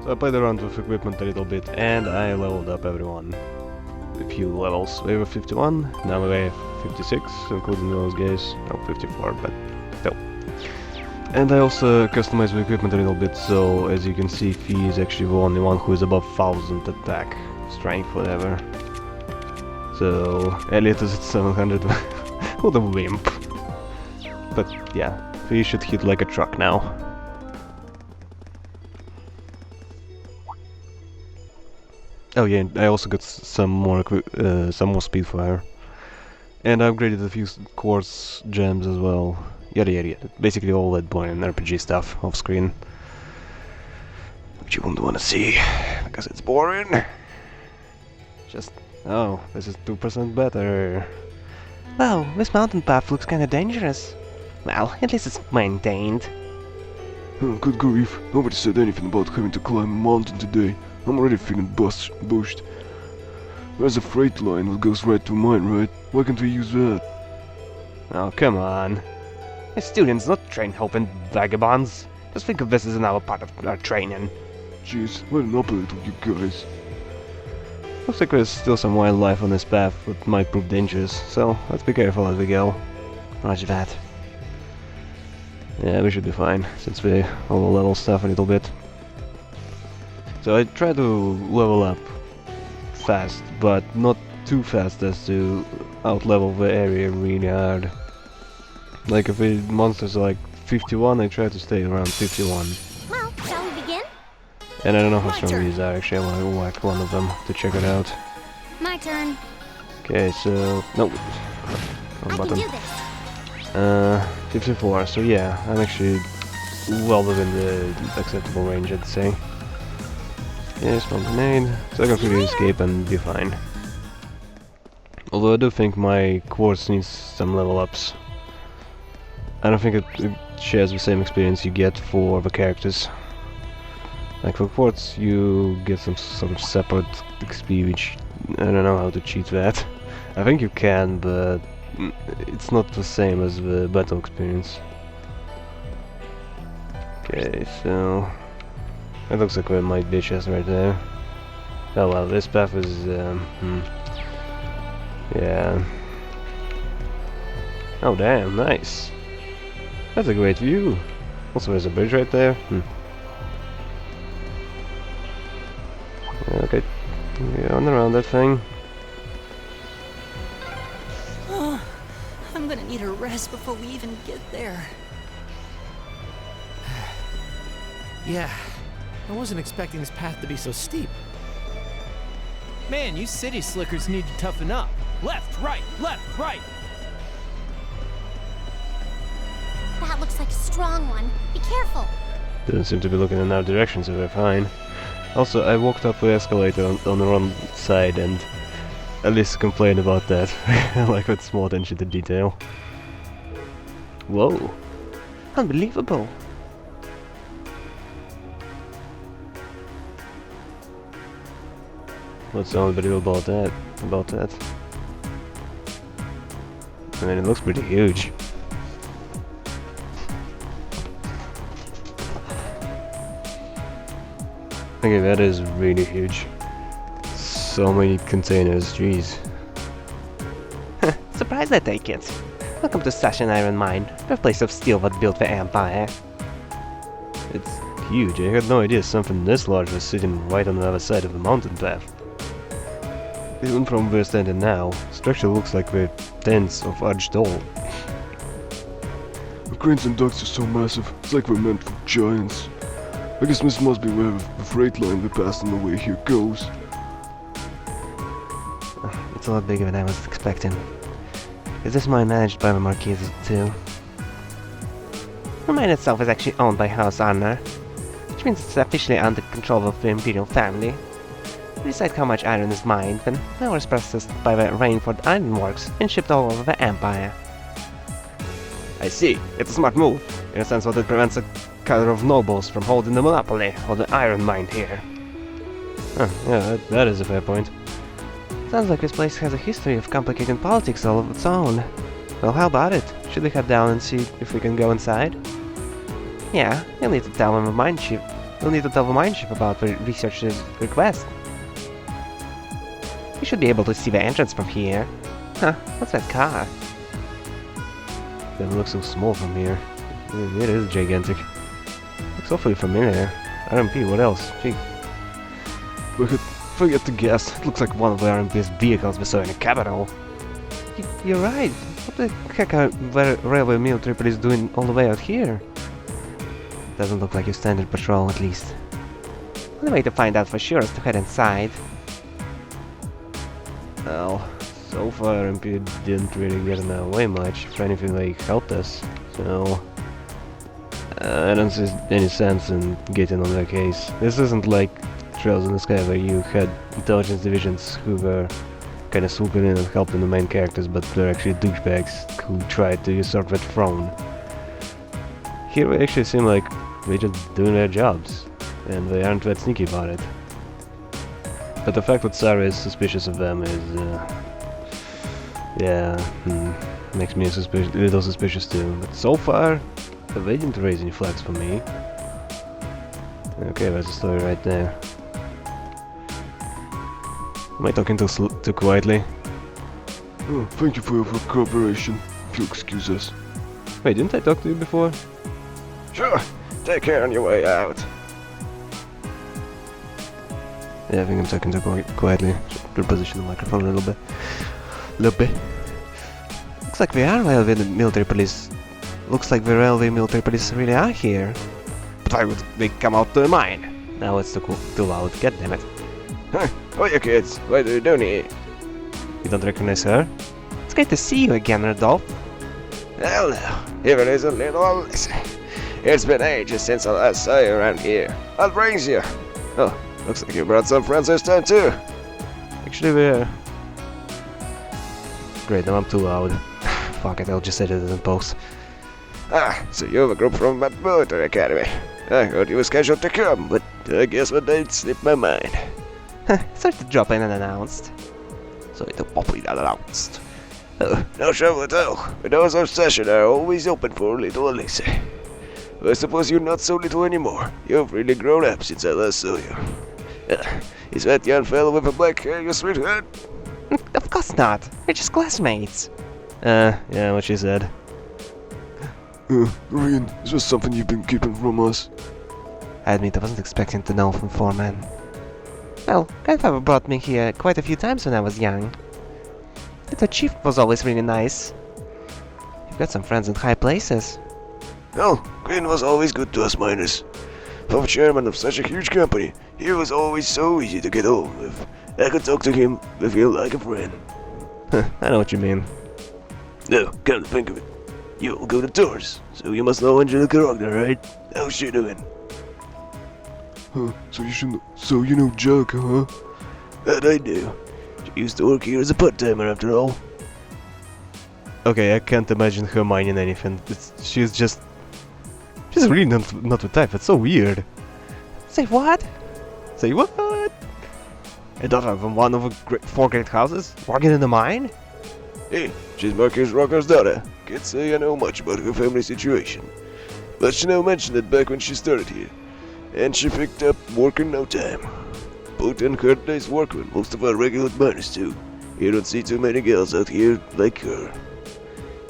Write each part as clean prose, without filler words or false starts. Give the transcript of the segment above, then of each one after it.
I played around with equipment a little bit, and I leveled up everyone. A few levels. We were 51, now we have 56, including those guys. No, 54, but still. And I also customized the equipment a little bit, so as you can see, Fee is actually the only one who is above 1000 attack, strength, whatever. So Elliot is at 700. What a wimp. But yeah, Fee should hit like a truck now. Oh yeah, I also got some more speedfire, and I upgraded a few quartz gems as well. Yada yada yada. Basically all that boring RPG stuff off screen, which you won't want to see because it's boring. Just oh, this is 2% better. Wow, this mountain path looks kinda dangerous. Well, at least it's maintained. Oh, good grief, nobody said anything about having to climb a mountain today. I'm already feeling bushed. There's a freight line that goes right to mine, right? Why can't we use that? Oh, come on. The students not train helping vagabonds. Just think of this as another part of our training. Jeez, lighten up a little, you guys. Looks like there's still some wildlife on this path that might prove dangerous, so let's be careful as we go. Roger that. Yeah, we should be fine, since we all level stuff a little bit. So I try to level up fast, but not too fast as to outlevel the area really hard. Like if the monsters are like 51, I try to stay around 51. Well, shall we begin? And I don't know how strong these are actually, I want to whack one of them to check it out. My turn. Okay, so... no. I can do this. 54, so yeah, I'm actually well within the acceptable range, I'd say. Yeah, small grenade, so I can freely escape and be fine. Although I do think my quartz needs some level ups. I don't think it shares the same experience you get for the characters. Like for quartz, you get some sort of separate XP, which I don't know how to cheat that. I think you can, but it's not the same as the battle experience. Okay, so it looks like there might be a chest right there. Oh well, this path is yeah. Oh damn, nice. That's a great view. Also, there's a bridge right there. Okay, we're on around that thing. Oh, I'm gonna need a rest before we even get there. Yeah, I wasn't expecting this path to be so steep. Man, you city slickers need to toughen up. Left, right, left, right. That looks like a strong one. Be careful. Doesn't seem to be looking in our direction, so we're fine. Also, I walked up the escalator on the wrong side, and at least complained about that. I like that small attention to detail. Whoa. Unbelievable. What's so unbelievable about that? I mean, it looks pretty huge. Okay, that is really huge. So many containers, jeez. Surprised I take it. Welcome to such an iron mine, birthplace of steel that built the Empire. It's huge. I had no idea something this large was sitting right on the other side of the mountain path. Even from where we're standing now, the structure looks like we're tens of arch tall. The cranes and ducts are so massive, it's like we're meant for giants. I guess this must be where the freight line we passed on the way here goes. It's a lot bigger than I was expecting. Is this mine managed by the Marquesas too? The mine itself is actually owned by House Arner, which means it's officially under control of the Imperial family. To decide how much iron is mined, then ore is processed by the Rainford Ironworks and shipped all over the Empire. I see. It's a smart move, in a sense that it prevents a cadre of nobles from holding the monopoly of the iron mine here. Huh, yeah, that is a fair point. Sounds like this place has a history of complicated politics all of its own. Well, how about it? Should we head down and see if we can go inside? Yeah, you'll need to tell him the mine chief we'll need to tell the mineshaft about the researcher's request. We should be able to see the entrance from here. Huh, what's that car? Doesn't look so small from here. It is gigantic. Looks awfully familiar. RMP, what else? Gee. Forget to guess. It looks like one of the RMP's vehicles we saw in the capital. You're right. What the heck are the railway military police doing all the way out here? Doesn't look like your standard patrol, at least. Only way to find out for sure is to head inside. Well, so far RMP didn't really get in our way much. If anything, they helped us. So I don't see any sense in getting on their case. This isn't like Trails in the Sky where you had intelligence divisions who were kind of swooping in and helping the main characters, but they're actually douchebags who tried to usurp that throne. Here we actually seem like they're just doing their jobs, and they aren't that sneaky about it. But the fact that Sarah is suspicious of them is, makes me a little suspicious too. But so far, they didn't raise any flags for me. Okay, there's a story right there. Am I talking too quietly? Oh, thank you for your cooperation. If you'll excuse us. Wait, didn't I talk to you before? Sure. Take care on your way out. Yeah, I think I'm talking too quietly. Should reposition the microphone a little bit. Looks like we are railway military police. Looks like the railway military police really are here. But why would they come out to the mine? Now it's too loud. God damn it. Huh? Oh, you kids. What are you doing here? You don't recognize her? It's great to see you again, Rudolph. Hell no. Even is a little Alice. It's been ages since I last saw you around here. What brings you? Oh, looks like you brought some friends this time too. Actually, we're... Great, now I'm too loud. Fuck it, I'll just edit it in post. Ah, so you have a group from my military academy. I heard you were scheduled to come, but I guess my date slipped my mind. Sorry to drop in unannounced. Oh, no trouble at all. The doors of session are always open for little Alice. I suppose you're not so little anymore. You've really grown up since I last saw you. Is that young fellow with the black hair your sweetheart? Of course not. We're just classmates. Yeah, what she said. Ryan, is this something you've been keeping from us? I admit I wasn't expecting to know from foreman. Well, grandfather brought me here quite a few times when I was young. The chief was always really nice. You've got some friends in high places. Oh, Green was always good to us miners. For the chairman of such a huge company, he was always so easy to get on with. I could talk to him and feel like a friend. I know what you mean. No, come to think of it, you'll go to tours, so you must know Angela Carogna, right? How's she doing? Huh, so you know Jack, huh? That I do. She used to work here as a part-timer after all. Okay, I can't imagine her minding anything. She's really not the type. It's so weird. Say what? Say what? A daughter from one of the four great houses? Working in the mine? Hey, she's Marcus Rocker's daughter. Can't say I know much about her family situation. But she now mentioned it back when she started here. And she picked up work in no time. Put in her day's work with most of our regular miners too. You don't see too many girls out here like her.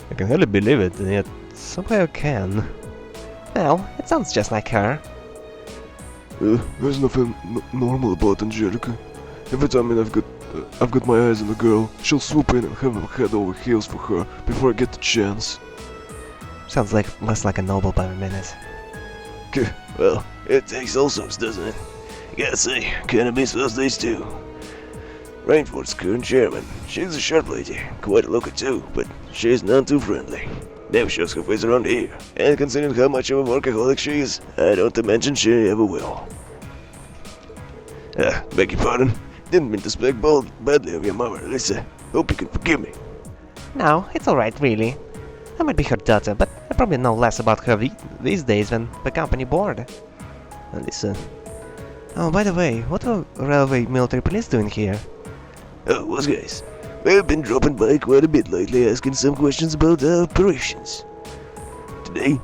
I can hardly believe it, and yet somehow I can. Well, it sounds just like her. There's nothing normal about Angelica. Every time I've got my eyes on a girl, she'll swoop in and have a head over heels for her before I get the chance. Sounds like less like a noble by the minute. Well, it takes all sorts, doesn't it? Gotta say, kinda miss those days too. Rainford's current chairman, she's a sharp lady, quite a looker too, but she's none too friendly. Never shows her face around here, and considering how much of a workaholic she is, I don't imagine she ever will. Beg your pardon. Didn't mean to speak badly of your mama, Alyssa. Hope you can forgive me. No, it's alright, really. I might be her daughter, but I probably know less about her these days than the company board. Alyssa. Oh, by the way, what are railway military police doing here? Oh, what's guys? We've been dropping by quite a bit lately, asking some questions about our operations. Today,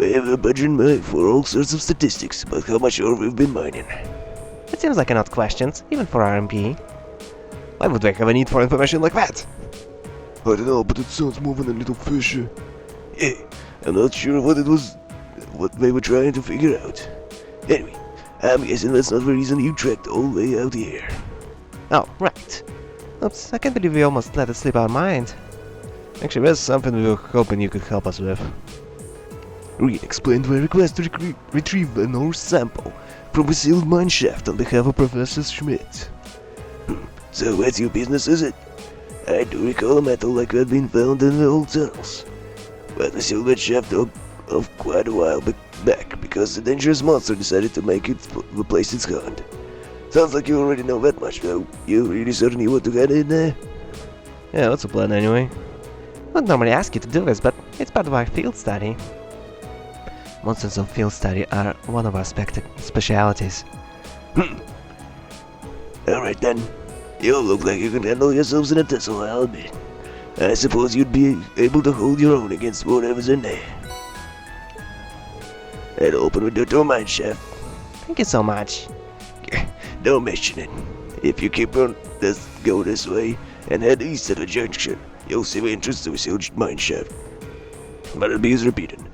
We have a budget in mind for all sorts of statistics about how much ore we've been mining. It seems like an odd question, even for RMP. Why would they have a need for information like that? I don't know, but it sounds moving a little fishy. Yeah, I'm not sure what they were trying to figure out. Anyway, I'm guessing that's not the reason you trekked all the way out here. Oh, right. Oops, I can't believe we almost let it slip our mind. Actually, there's something we were hoping you could help us with. Reed explained my request to retrieve an ore sample from a sealed mine shaft on behalf of Professor Schmidt. So what's your business, is it? I do recall a metal like that being found in the old tunnels. But we sealed that shaft off quite a while back because the dangerous monster decided to make it replace its kind. Sounds like you already know that much, though. You really certainly want to get in there? Yeah, what's the plan anyway? I wouldn't normally ask you to do this, but it's part of our field study. Monsters of field study are one of our specialities. Alright then. You look like you can handle yourselves in a tussle, I'll admit. I suppose you'd be able to hold your own against whatever's in there. I'll open the door to a mine shaft. Thank you so much. Don't mention it. If you keep on go this way and head east at the junction, you'll see the entrance to a sealed mine shaft. But it'll be as repeated.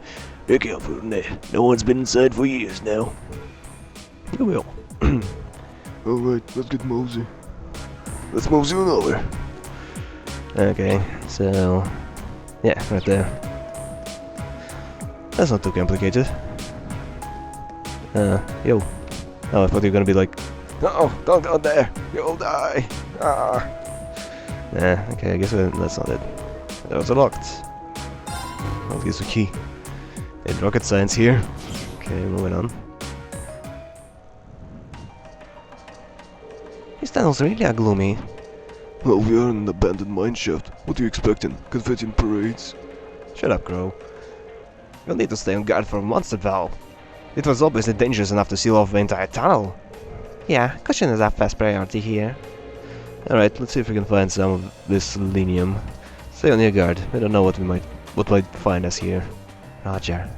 Be careful in there. No one's been inside for years now. You will. Alright, let's get mosey. Let's move on over. Okay, so... yeah, right there. That's not too complicated. Yo. Oh, I thought you were gonna be like... Uh-oh, don't go there. You'll die. Ah. Nah, okay, I guess that's not it. That was locked. I'll use the key. And rocket science here. Okay, moving on. These tunnels really are gloomy. Well, we are in an abandoned mine shaft. What are you expecting? Confetti and parades? Shut up, Crow. You'll need to stay on guard for a monster valve. It was obviously dangerous enough to seal off the entire tunnel. Yeah, caution is our first priority here. Alright, let's see if we can find some of this selenium. Stay on your guard. We don't know what might find us here. Roger.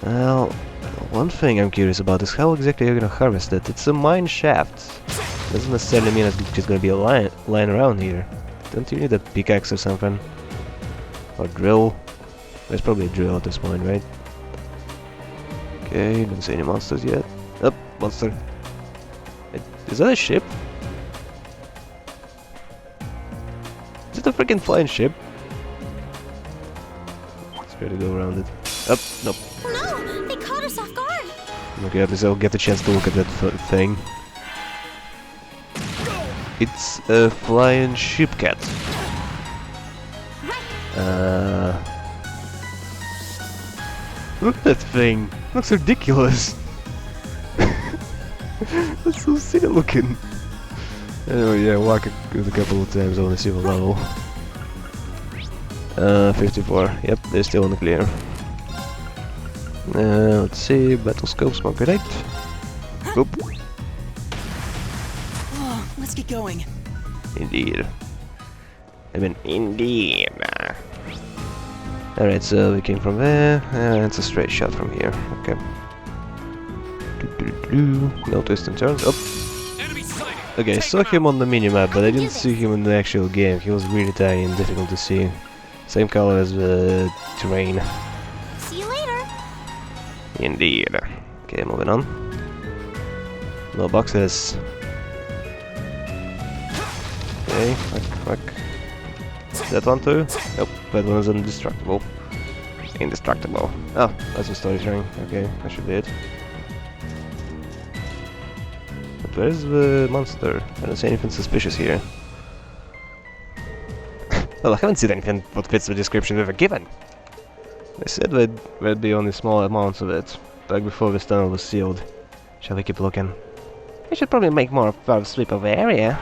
Well, one thing I'm curious about is how exactly you're gonna harvest it. It's a mine shaft. Doesn't necessarily mean it's just gonna be a line around here. Don't you need a pickaxe or something? Or drill? There's probably a drill at this point, right? Okay, don't see any monsters yet. Oh, monster. Is that a ship? Is it a freaking flying ship? Let's try to go around it. Up, nope. No! They caught us off guard! Okay, at least I'll get the chance to look at that thing. It's a flying ship cat. Look at that thing! Looks ridiculous! That's so silly looking! Anyway, yeah, walk it a couple of times, I wanna see the level. 54, yep, they're still in the clear. Let's see, battle scope, smoke grenade. Oop. Oh, let's get going. Indeed. I mean, indeed. Alright, so we came from there, and it's a straight shot from here. Okay. No twists and turns. Oh. Okay, saw him on the minimap, but I didn't see him in the actual game. He was really tiny and difficult to see. Same color as the terrain. See you later! Indeed. Okay, moving on. No boxes. Okay, fuck. That one too? Nope, that one is indestructible. Indestructible. Oh, that's a storage ring. Okay, that should be it. But where's the monster? I don't see anything suspicious here. Well, I haven't seen anything what fits the description we were given. They said there'd be only small amounts of it, like before this tunnel was sealed. Shall we keep looking? We should probably make more of a sweep of the area.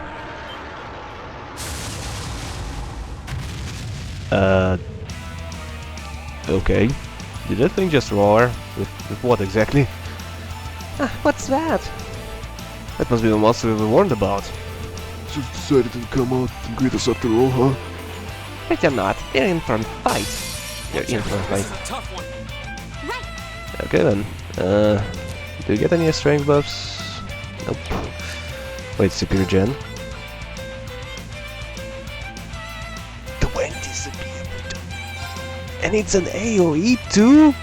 Okay. Did that thing just roar? With what exactly? What's that? That must be the monster we were warned about. So you've decided to come out and greet us after all, huh? But you're not. You're in for a fight. You're in for a fight. This is a tough one. Okay then. Do you get any strength buffs? Nope. Wait, CPU gen. 20 disappeared. And it's an AoE too?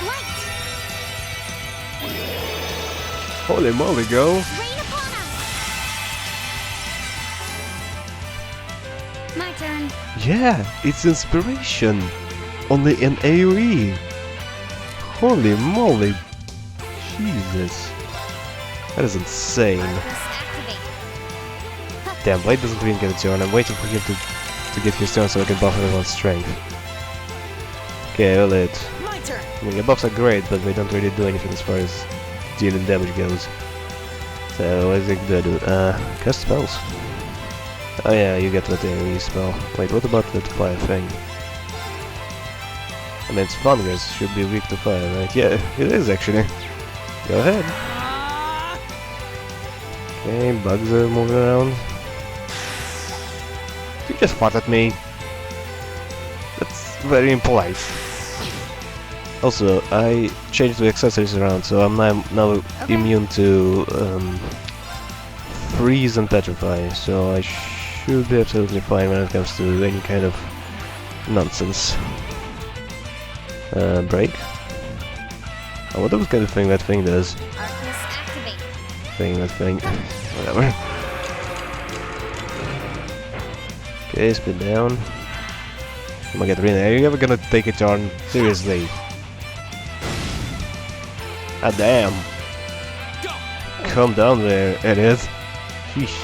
Light! Holy moly, girl! Rain upon us! My turn. Yeah, it's inspiration. Only an AoE. Holy moly. Jesus. That is insane. Darkness activate. Damn, Blade doesn't even get a turn. I'm waiting for him to get his turn so I can buff everyone's strength. Okay, well it. My turn. I mean, the buffs are great, but they don't really do anything as far as dealing damage goes. So, what is it gonna do? Cast spells. Oh yeah, you get that AoE spell. Wait, what about that fire thing? I mean, it's fungus, should be weak to fire, right? Yeah, it is actually. Go ahead. Okay, bugs are moving around. You just fought at me. That's very impolite. Also, I changed the accessories around, so I'm now immune to freeze and petrify, so I should be absolutely fine when it comes to any kind of nonsense. Break. I wonder what kind of thing that thing does. Darkness activate. That thing. Whatever. Okay, spin down. Oh my god, Rina, are you ever gonna take a turn? Seriously. Ah damn. Calm down there, idiot. Sheesh.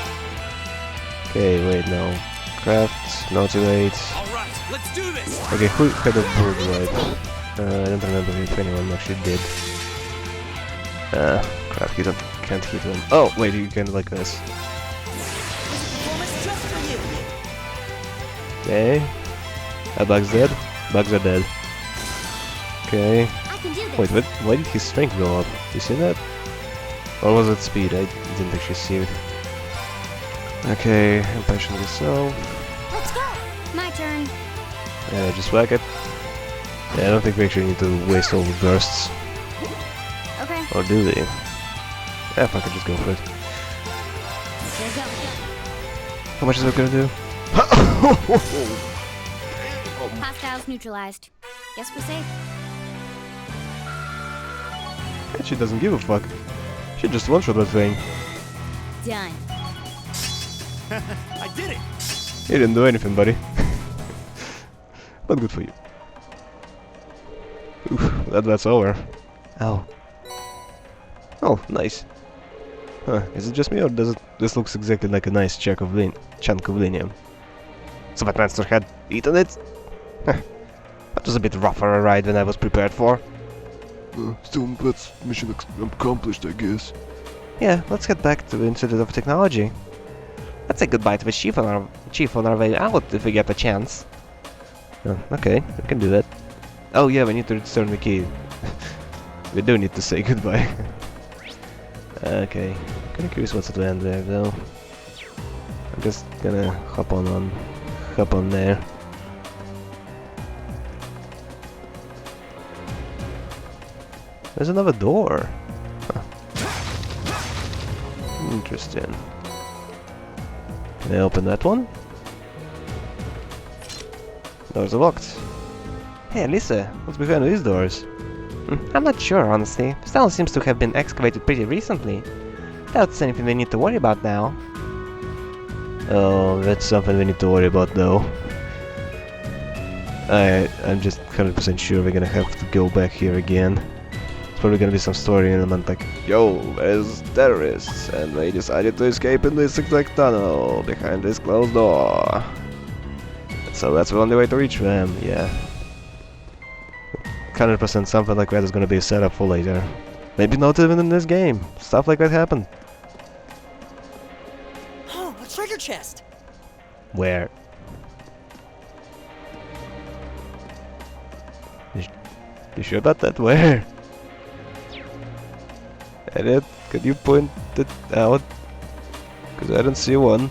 Okay, wait, no. Craft, nautilate. Alright, let's do this! Okay, who had a bird right? I don't remember if anyone actually did. Crap, you can't hit them. Oh, wait, you can like this. Performance just for you! Okay. Bugs dead? Bugs are dead. Okay. I can do this. Wait, why did his strength go up? You see that? Or was it speed? I didn't actually see it. Okay, impatient yourself. Let's go. My turn. Yeah, just whack it. Yeah, I don't think we actually need to waste all the bursts. Okay. Or do they? Yeah, fuck it, just go for it. Here we go. How much is that gonna do? Hostiles neutralized. Guess we're safe. And she doesn't give a fuck. She just one-shot that thing. Done. I did it! You didn't do anything, buddy. But good for you. Oof, that's over. Ow. Oh, nice. Huh, is it just me or does it... This looks exactly like a nice chunk of linium. So that monster had eaten it? Huh. That was a bit rougher a ride than I was prepared for. Still, that's mission accomplished, I guess. Yeah, let's get back to the Institute of Technology. Let's say goodbye to the chief on our way out if we get a chance. Oh, okay, we can do that. Oh yeah, we need to return the key. We do need to say goodbye. Okay, kinda curious what's at the end there though. I'm just gonna hop on there. There's another door. Huh. Interesting. Can I open that one? Doors are locked. Hey, Lisa, what's behind these doors? I'm not sure, honestly. This tunnel seems to have been excavated pretty recently. That's anything we need to worry about now. Oh, that's something we need to worry about though. I'm just 100% sure we're gonna have to go back here again. It's probably gonna be some story element like, yo, there's terrorists, and they decided to escape in this exact tunnel behind this closed door. So that's the only way to reach them, yeah. 100% something like that is gonna be a setup for later. Maybe not even in this game. Stuff like that happened. Oh, a treasure chest! Where? You sure about that? Where? Edit, could you point it out? Because I don't see one.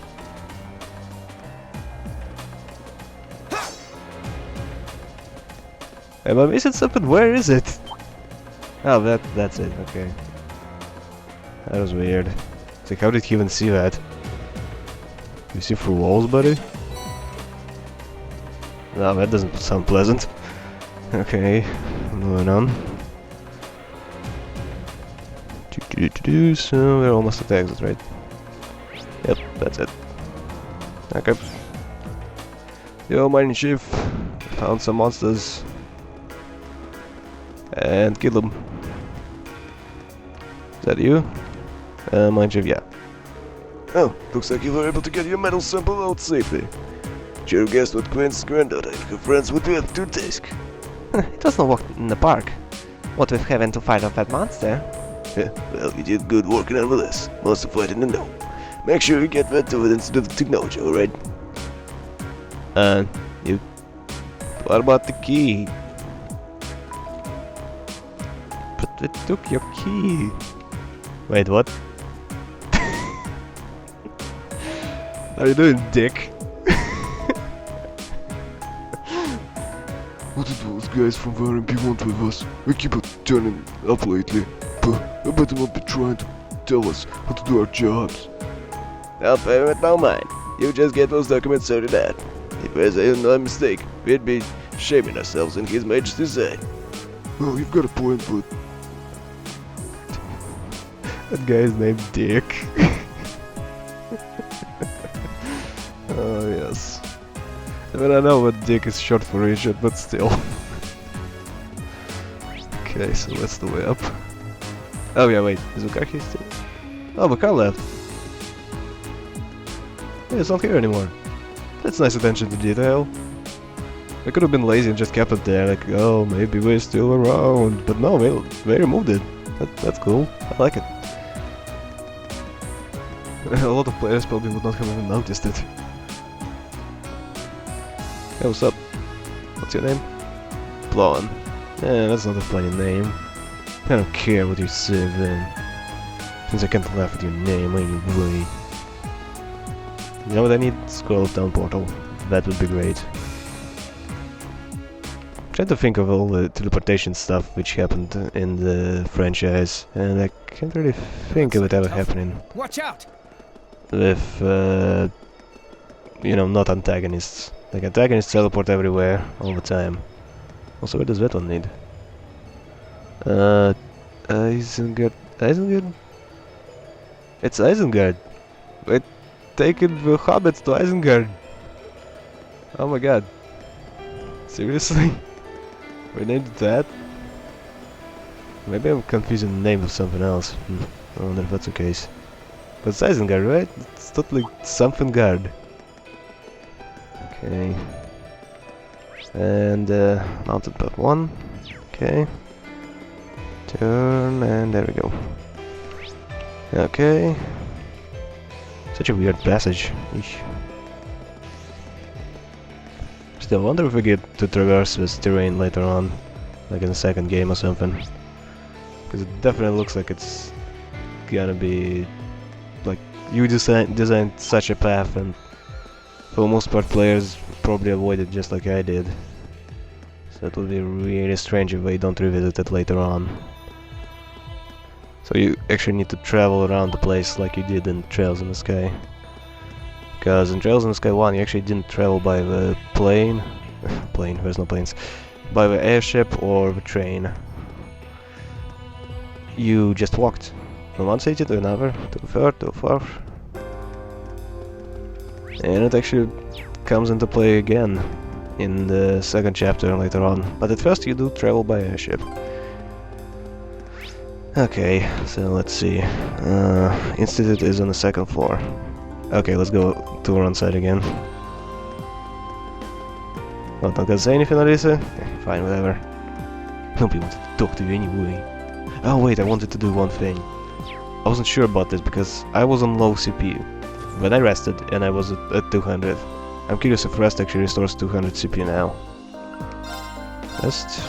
Am I missing something? Where is it? Oh, that's it. Okay. That was weird. It's like, how did he even see that? You see through walls, buddy? No, that doesn't sound pleasant. Okay, moving on. So we're almost at the exit, right? Yep, that's it. Okay. Yo, mining chief. Found some monsters. And killed them. Is that you? Mine chief, yeah. Oh, looks like you were able to get your metal sample out safely. Sure guessed what Quinn's granddaughter and her friends would do to Disk. It was no walk in the park. What with having to fight off that monster? Yeah, well, you did good working on this. Most of it in the know. Make sure you get that evidence to the technology, alright? You... What about the key? But it took your key. Wait, what? How you doing, dick? What did those guys from VRMP want with us? We keep it turning up lately. But I better not be trying to tell us how to do our jobs. I'll pay with no mind. You just get those documents sorted out. If there's a mistake, we'd be shaming ourselves in His Majesty's sight. Well, you've got a point, but That guy is named Dick. Oh, yes. I mean, I know what Dick is short for Richard, but still. Okay, so that's the way up. Oh yeah, wait, is the car here still? Oh, the car left. Yeah, it's not here anymore. That's nice attention to detail. I could have been lazy and just kept it there, like, oh, maybe we're still around. But no, they removed it. That's cool. I like it. A lot of players probably would not have even noticed it. Hey, what's up? What's your name? Blonde. Yeah, that's not a funny name. I don't care what you say then. Since I can't laugh at your name anyway. You know what I need? Scroll down portal. That would be great. I'm trying to think of all the teleportation stuff which happened in the franchise, and I can't really think of it ever happening Watch out! with, you know, not antagonists. Like, antagonists teleport everywhere, all the time. Also, what does that one need? Isengard. Isengard? It's Isengard! We're taking the hobbits to Isengard! Oh my god. Seriously? We named it that? Maybe I'm confusing the name with something else. I wonder if that's the case. But it's Isengard, right? It's totally something guard. Okay. And mounted path 1. Okay. Turn, and there we go. Okay. Such a weird passage. Eesh. Still, wonder if we get to traverse this terrain later on, like in the second game or something. Because it definitely looks like it's gonna be like you designed such a path, and for the most part players probably avoid it just like I did. So it would be really strange if we don't revisit it later on. So you actually need to travel around the place like you did in Trails in the Sky. Because in Trails in the Sky 1 you actually didn't travel by the plane. There's no planes. By the airship or the train. You just walked from one city to another, to the third, to the fourth. And it actually comes into play again in the second chapter later on. But at first you do travel by airship. Okay, so let's see. Institute is on the second floor. Okay, let's go tour on site again. What, not gonna say anything, Alisa? Fine, whatever. Nobody wanted to talk to you anyway. Oh wait, I wanted to do one thing. I wasn't sure about this because I was on low CPU when I rested, and I was at 200. I'm curious if rest actually restores 200 CPU now. Rest.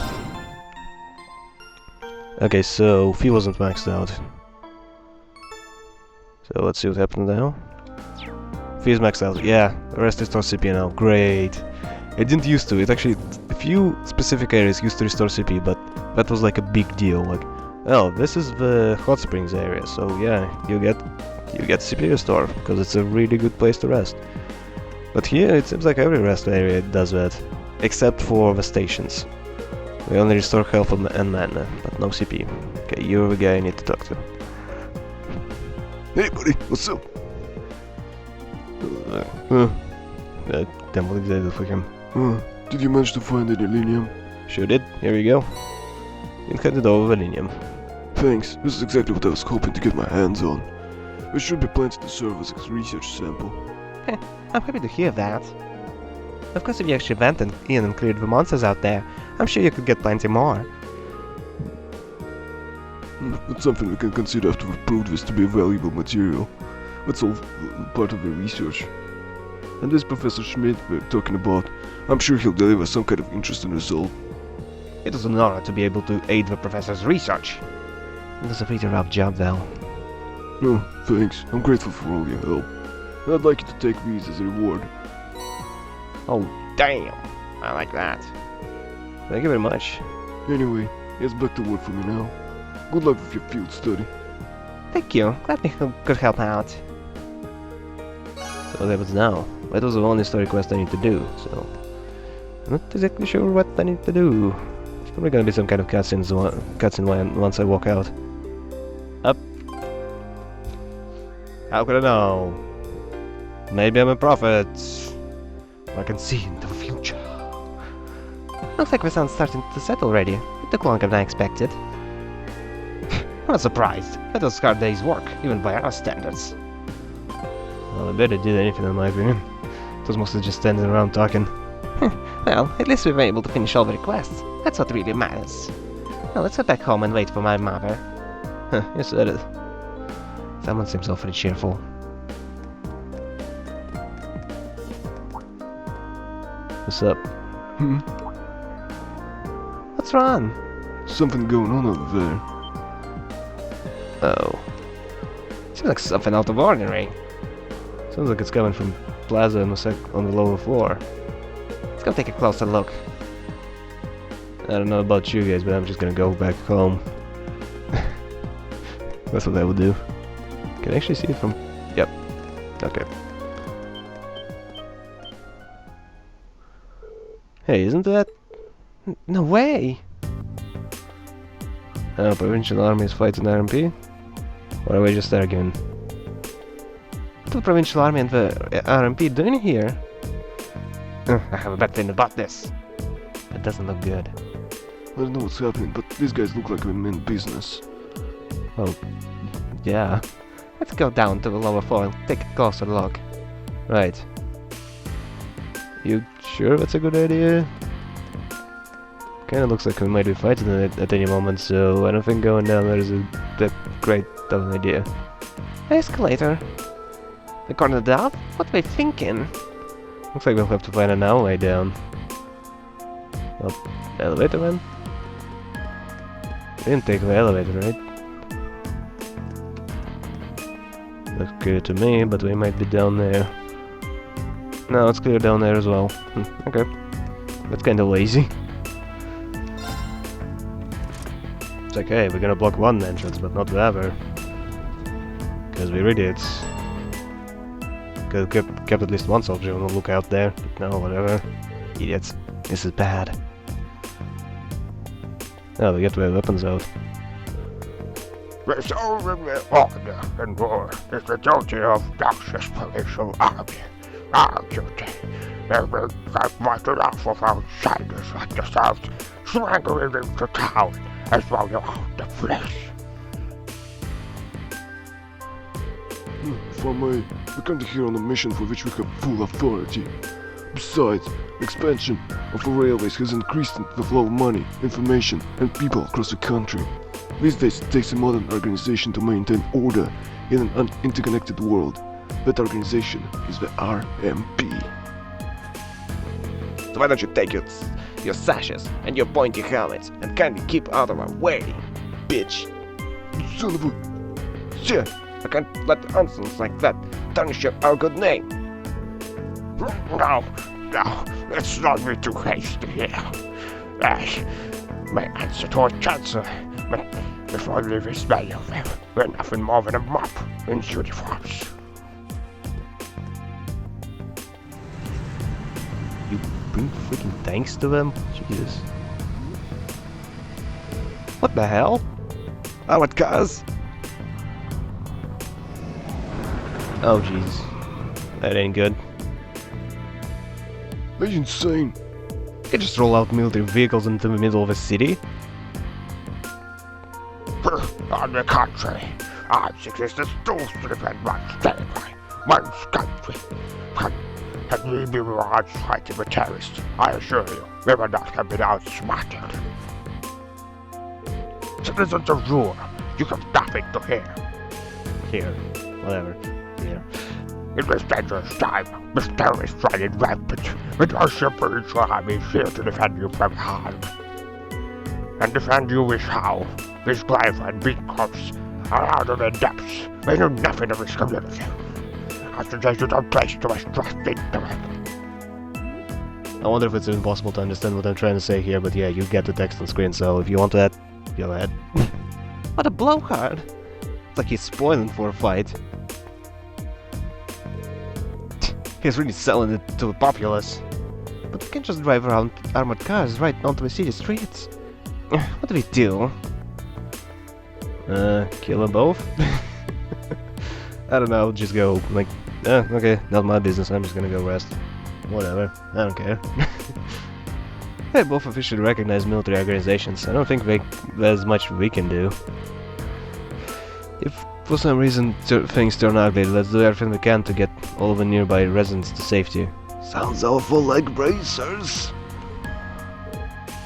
Okay, so Fee wasn't maxed out. So let's see what happened now. Fee is maxed out. Yeah, rest restores CPU now. Great. It didn't used to. It few specific areas used to restore CP, but that was like a big deal. Like, oh, this is the hot springs area, so yeah, you get CP restore because it's a really good place to rest. But here it seems like every rest area does that, except for the stations. We only restore health and mana, but no CP. Okay, you're the guy I need to talk to. Hey, buddy, what's up? Can't believe they did it for him. Did you manage to find any linium? Sure did. Here we go. You can hand it over the linium. Thanks, this is exactly what I was hoping to get my hands on. There should be plenty to serve as a research sample. I'm happy to hear that. Of course, if you actually went in and cleared the monsters out there, I'm sure you could get plenty more. That's something we can consider after we've proved this to be valuable material. That's all part of the research. And this Professor Schmidt we're talking about, I'm sure he'll deliver some kind of interesting result. It is an honor to be able to aid the professor's research. It was a pretty rough job, though. Oh, thanks. I'm grateful for all your help. And I'd like you to take these as a reward. Oh, damn. I like that. Thank you very much. Anyway, here's back to work for me now. Good luck with your field study. Thank you. Glad we could help out. So what happens now? That was the only story quest I need to do, so... I'm not exactly sure what I need to do. It's probably gonna be some kind of cutscene once I walk out. Up. How could I know? Maybe I'm a prophet. I can see into the future. Looks like the sun's starting to set already. It took longer than I expected. I'm not surprised. That was a hard day's work, even by our standards. Well, I bet I did anything in my opinion. It was mostly just standing around talking. Well, at least we were able to finish all the requests. That's what really matters. Now let's head back home and wait for my mother. Huh, you said it. Someone seems awfully cheerful. What's up? What's wrong? Something going on over there. Oh. Seems like something out of ordinary. Sounds like it's coming from Plaza on the lower floor. Let's go take a closer look. I don't know about you guys, but I'm just gonna go back home. That's what I would do. Can I actually see it from... Yep. Okay. Hey, isn't that... No way! Oh, provincial army is fighting RMP? Or are we just arguing? What the provincial army and the RMP doing here? I have a bad feeling about this. It doesn't look good. I don't know what's happening, but these guys look like they mean business. Oh, yeah. Let's go down to the lower floor and take a closer look. Right. You sure that's a good idea? Kinda looks like we might be fighting it at any moment, so I don't think going down there is that great of an idea. Escalator. The corner down? What are they thinking? Looks like we'll have to find an alleyway down. Well, elevator then? We didn't take the elevator, right? Looks clear to me, but we might be down there. No, it's clear down there as well. Okay. That's kinda lazy. It's like, hey, we're gonna block one entrance, but not the other. Because we're idiots. Could've kept at least one soldier on the lookout there. But no, whatever. Idiots. This is bad. Oh, we get to have weapons out. Resolving the order and war is the duty of Dark's provincial army. Our duty. They will fight much enough of outsiders like yourselves, swaggering into town as well you out the flesh. If I may, we're currently here on a mission for which we have full authority. Besides, expansion of the railways has increased the flow of money, information, and people across the country. These days it takes a modern organization to maintain order in an interconnected world. That organization is the RMP. So why don't you take your sashes and your pointy helmets and kindly keep out of our way, bitch? Son of a... Shit! I can't let nonsense like that tarnish our good name. No, let's not be too hasty here. Yes, my answer to a chancellor. But before I leave his mail, we're nothing more than a mob in uniforms. You bring freaking tanks to them? Jesus. What the hell? Armored cars? Oh jeez. That ain't good. Are you insane? You just roll out military vehicles into the middle of a city? On the contrary, I suggest the tools to defend one's territory, one's country. Had we been large fighting with terrorists, I assure you, we would not have been outsmarted. Citizens of Ruhr, you have nothing to fear. Here. Whatever. Here. In this dangerous time, with terrorists running rampant, with our supernatural army here to defend you from harm. And defend you with how? These glorified beat cops are out of their depths. They know nothing of this community. I suggest you don't place too much trust into them. I wonder if it's impossible to understand what I'm trying to say here, but yeah, you get the text on screen, so if you want that, go ahead. What a blowhard! It's like he's spoiling for a fight. He's really selling it to the populace. But we can't just drive around armored cars right onto the city streets. What do we do? Kill them both? I don't know, just go, like, okay, not my business, I'm just gonna go rest. Whatever, I don't care. They're both officially recognized military organizations. I don't think there's much we can do. If for some reason things turn ugly, let's do everything we can to get all the nearby residents to safety. Sounds awful like bracers.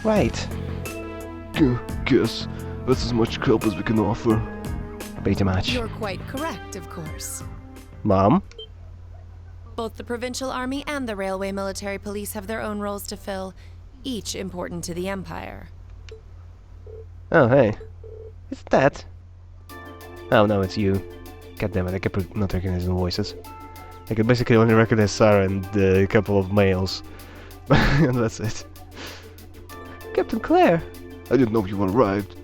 Right. Guess that's as much help as we can offer. Pretty much. You're quite correct, of course. Mom? Both the Provincial Army and the Railway Military Police have their own roles to fill, each important to the Empire. Oh, hey. It's that. Oh, no, it's you. God damn it, I kept not recognizing the voices. I could basically only recognize Sarah and a couple of males. And that's it. Captain Claire! I didn't know you arrived.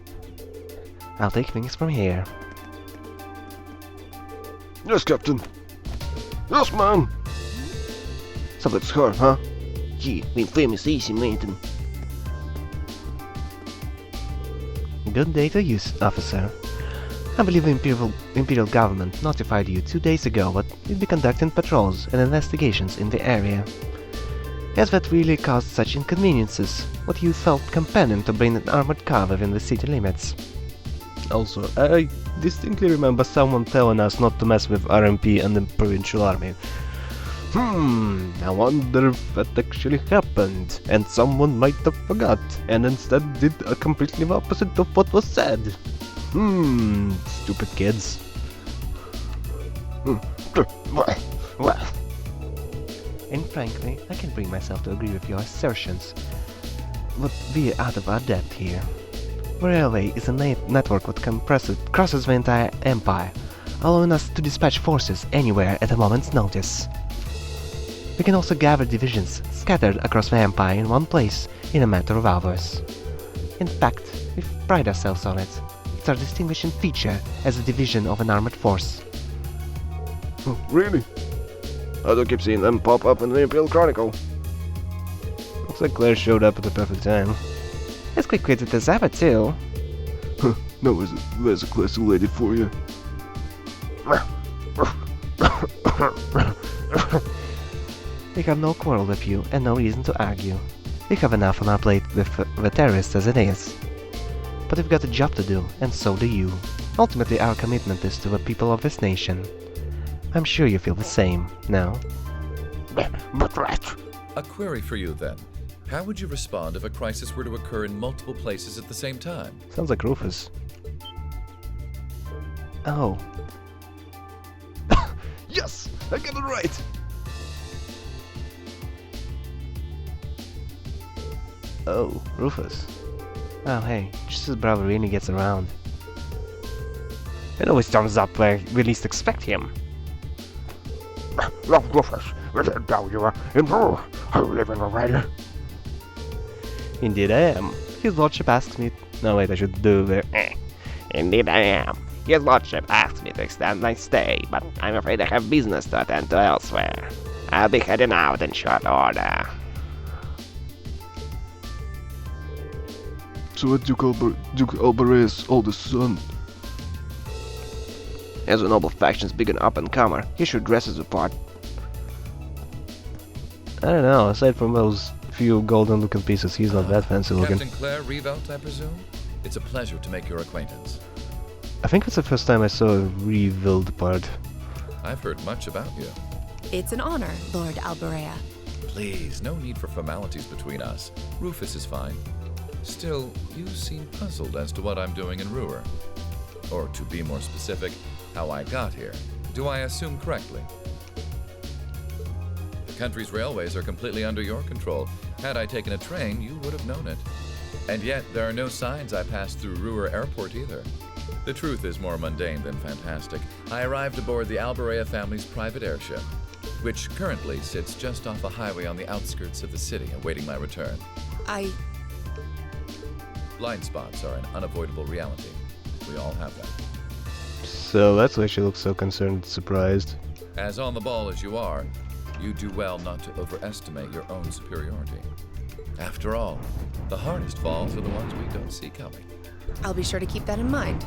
I'll take things from here. Yes, Captain. Yes, man. So that's her, huh? Yeah, been famous easy, Nathan. Good day to you, officer. I believe the Imperial government notified you 2 days ago that you'd be conducting patrols and investigations in the area. Has that really caused such inconveniences? What you felt compelling to bring an armored car within the city limits? Also, I distinctly remember someone telling us not to mess with RMP and the Provincial Army. I wonder if that actually happened, and someone might have forgot, and instead did a completely opposite of what was said. Stupid kids. Well, And frankly, I can bring myself to agree with your assertions. But we're out of our depth here. Railway is a network that crosses the entire Empire, allowing us to dispatch forces anywhere at a moment's notice. We can also gather divisions scattered across the Empire in one place in a matter of hours. In fact, we pride ourselves on it. It's our distinguishing feature as a division of an armored force. Really? I do keep seeing them pop up in the Imperial Chronicle. Looks like Claire showed up at the perfect time. As quick-witted as ever, too. No, there's a classy lady for you. We have no quarrel with you and no reason to argue. We have enough on our plate with the terrorists as it is. But we've got a job to do, and so do you. Ultimately, our commitment is to the people of this nation. I'm sure you feel the same, no? but what? A query for you, then. How would you respond if a crisis were to occur in multiple places at the same time? Sounds like Rufus. Oh. Yes! I got it right! Oh, Rufus. Oh, hey, just as brother really gets around. It always turns up where we least expect him. Look, Rufus, we didn't know you were in Ruhr. Are you living already? Indeed I am. His lordship asks me... No wait, I should do the... Indeed I am. His lordship asked me to extend my stay, but I'm afraid I have business to attend to elsewhere. I'll be heading out in short order. So what Duke Albarea's oldest son? As a noble faction's big and up-and-comer, he should dress as a part. I don't know, aside from those few golden looking pieces, he's not that fancy looking. Captain Claire Revelt, I presume? It's a pleasure to make your acquaintance. I think it's the first time I saw a revealed part. I've heard much about you. It's an honor, Lord Albarea. Please, no need for formalities between us. Rufus is fine. Still, you seem puzzled as to what I'm doing in Ruhr. Or to be more specific, how I got here. Do I assume correctly? The country's railways are completely under your control. Had I taken a train, you would have known it. And yet, there are no signs I passed through Ruhr Airport either. The truth is more mundane than fantastic. I arrived aboard the Albarea family's private airship, which currently sits just off a highway on the outskirts of the city, awaiting my return. Blind spots are an unavoidable reality. We all have them. So that's why she looks so concerned and surprised. As on the ball as you are, you do well not to overestimate your own superiority. After all, the hardest falls are the ones we don't see coming. I'll be sure to keep that in mind.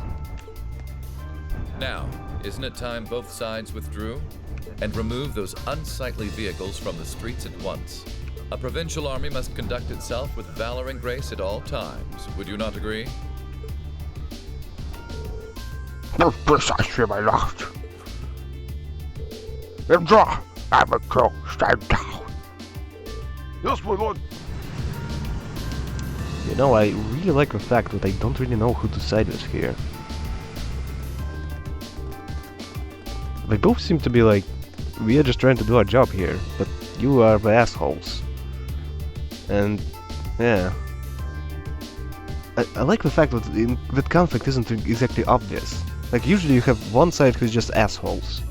Now, isn't it time both sides withdrew? And remove those unsightly vehicles from the streets at once? A provincial army must conduct itself with valor and grace at all times. Would you not agree? Precisely, my lord. Withdraw! Amateur, stand down. Yes, my lord. You know, I really like the fact that I don't really know who to side with here. They both seem to be like, we are just trying to do our job here, but you are the assholes. And, yeah. I like the fact that conflict isn't exactly obvious. Like, usually you have one side who's just assholes.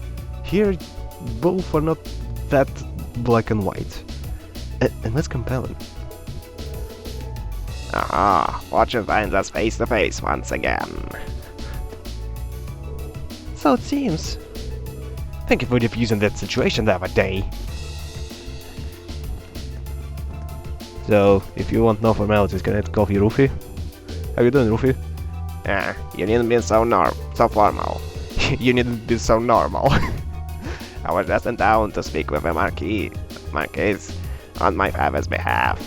Here, both are not that black and white. And that's compelling. Aha, fortune finds us face to face once again. So it seems. Thank you for diffusing that situation the other day. So, if you want no formalities, can I call you Rufy? How you doing, Rufy? You needn't be so formal. You needn't be so normal. I was just in town to speak with the Marquise on my father's behalf.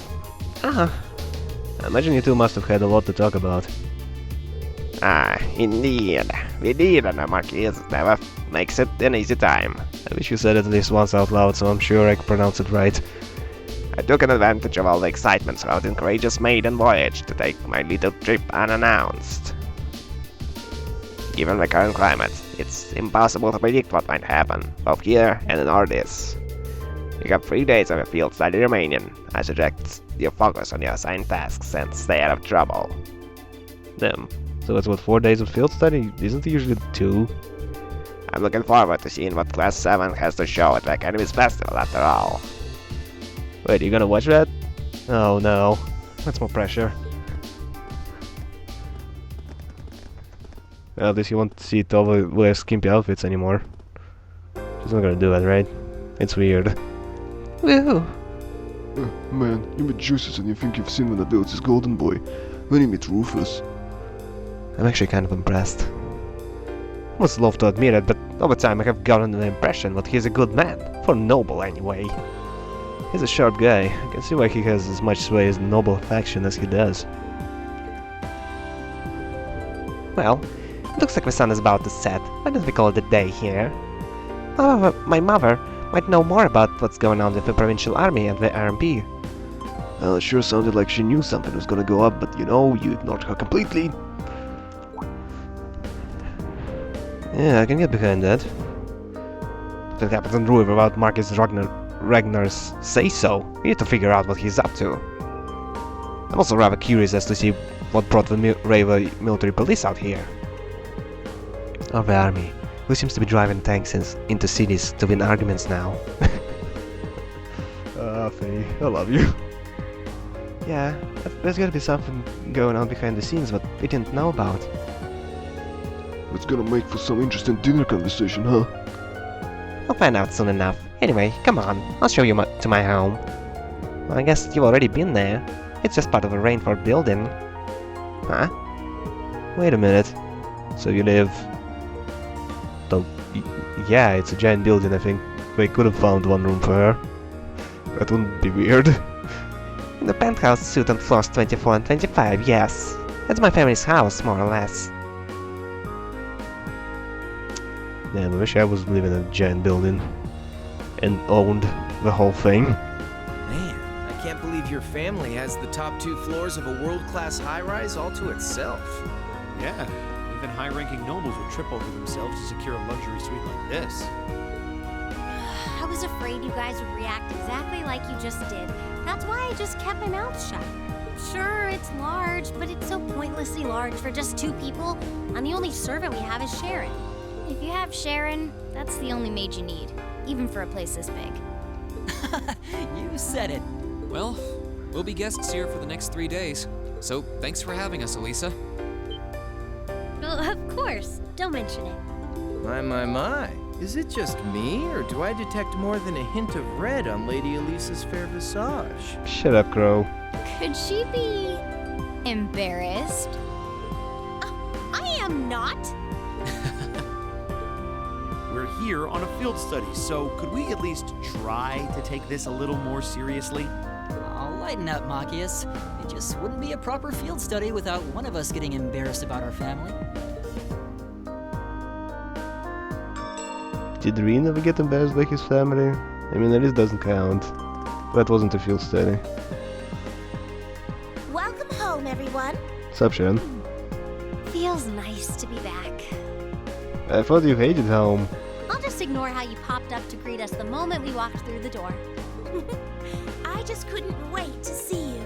I imagine you two must have had a lot to talk about. Indeed. We did, and the Marquise never makes it an easy time. I wish you said it at least once out loud, so I'm sure I can pronounce it right. I took advantage of all the excitement surrounding courageous maiden voyage to take my little trip unannounced. Given the current climate, it's impossible to predict what might happen, both here and in Ordis. You have 3 days of a field study remaining. I suggest you focus on your assigned tasks and stay out of trouble. Damn. So it's what, 4 days of field study? Isn't it usually 2? I'm looking forward to seeing what Class 7 has to show at the Academy's festival after all. Wait, you gonna watch that? Oh no. That's more pressure. Well, at least you won't see Tova wear skimpy outfits anymore. She's not gonna do that, right? It's weird. Woohoo! Man, you meet Juices and you think you've seen Vanadil's golden boy. Then you meet Rufus. I'm actually kind of impressed. Must love to admit it, but over time I have gotten the impression that he's a good man. For noble, anyway. He's a sharp guy. I can see why he has as much sway as the noble faction as he does. Well, it looks like the sun is about to set. Why don't we call it a day here? However, my mother might know more about what's going on with the provincial army and the RMP. Well, it sure sounded like she knew something was gonna go up, but you know, you ignored her completely. Yeah, I can get behind that. If it happens in Ruhr without Marcus Ragnar's say-so, we need to figure out what he's up to. I'm also rather curious as to see what brought the railway military police out here. Or the army, who seems to be driving tanks into cities to win arguments now. Faye, I love you. Yeah, there's gotta be something going on behind the scenes that we didn't know about. It's gonna make for some interesting dinner conversation, huh? We'll find out soon enough. Anyway, come on, I'll show you to my home. Well, I guess you've already been there. It's just part of a Rainford building. Huh? Wait a minute. So you live... Yeah, it's a giant building, I think. We could have found one room for her. That wouldn't be weird. In the penthouse suite on floors 24 and 25, yes. That's my family's house, more or less. Damn, I wish I was living in a giant building. And owned the whole thing. Man, I can't believe your family has the top 2 floors of a world-class high-rise all to itself. Yeah, even high-ranking nobles would trip over themselves to secure a luxury suite like this. I was afraid you guys would react exactly like you just did. That's why I just kept my mouth shut. Sure, it's large, but it's so pointlessly large for just 2 people, and the only servant we have is Sharon. If you have Sharon, that's the only maid you need, even for a place this big. You said it. Well, we'll be guests here for the next 3 days, so thanks for having us, Elisa. Well, of course. Don't mention it. My. Is it just me, or do I detect more than a hint of red on Lady Elisa's fair visage? Shut up, Crow. Could she be embarrassed? I am not. We're here on a field study, so could we at least try to take this a little more seriously? Oh, lighten up, Machias. It just wouldn't be a proper field study without one of us getting embarrassed about our family. Did Rean ever get embarrassed by his family? I mean, this doesn't count. That wasn't a field study. Welcome home, everyone. Sup, Sharon? Feels nice to be back. I thought you hated home. I'll just ignore how you popped up to greet us the moment we walked through the door. I just couldn't wait to see you.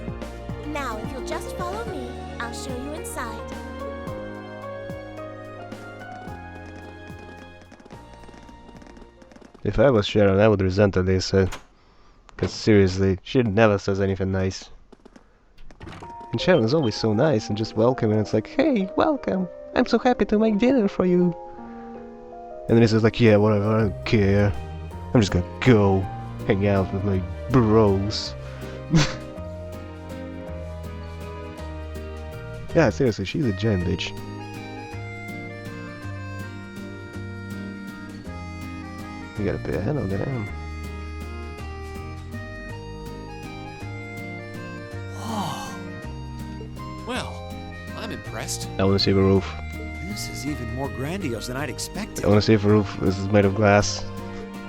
Now, if you'll just follow me, I'll show you inside. If I was Sharon, I would resent Elisa. Because seriously, she never says anything nice. And Sharon is always so nice and just welcoming. It's like, hey, welcome. I'm so happy to make dinner for you. And then Elisa's like, yeah, whatever, I don't care. I'm just gonna go hang out with my bros. Yeah, seriously, she's a giant bitch. You gotta pay a hand on that. Whoa. Well, I'm impressed. I wanna see the roof. This is even more grandiose than I'd expected. I wanna see if the roof is made of glass.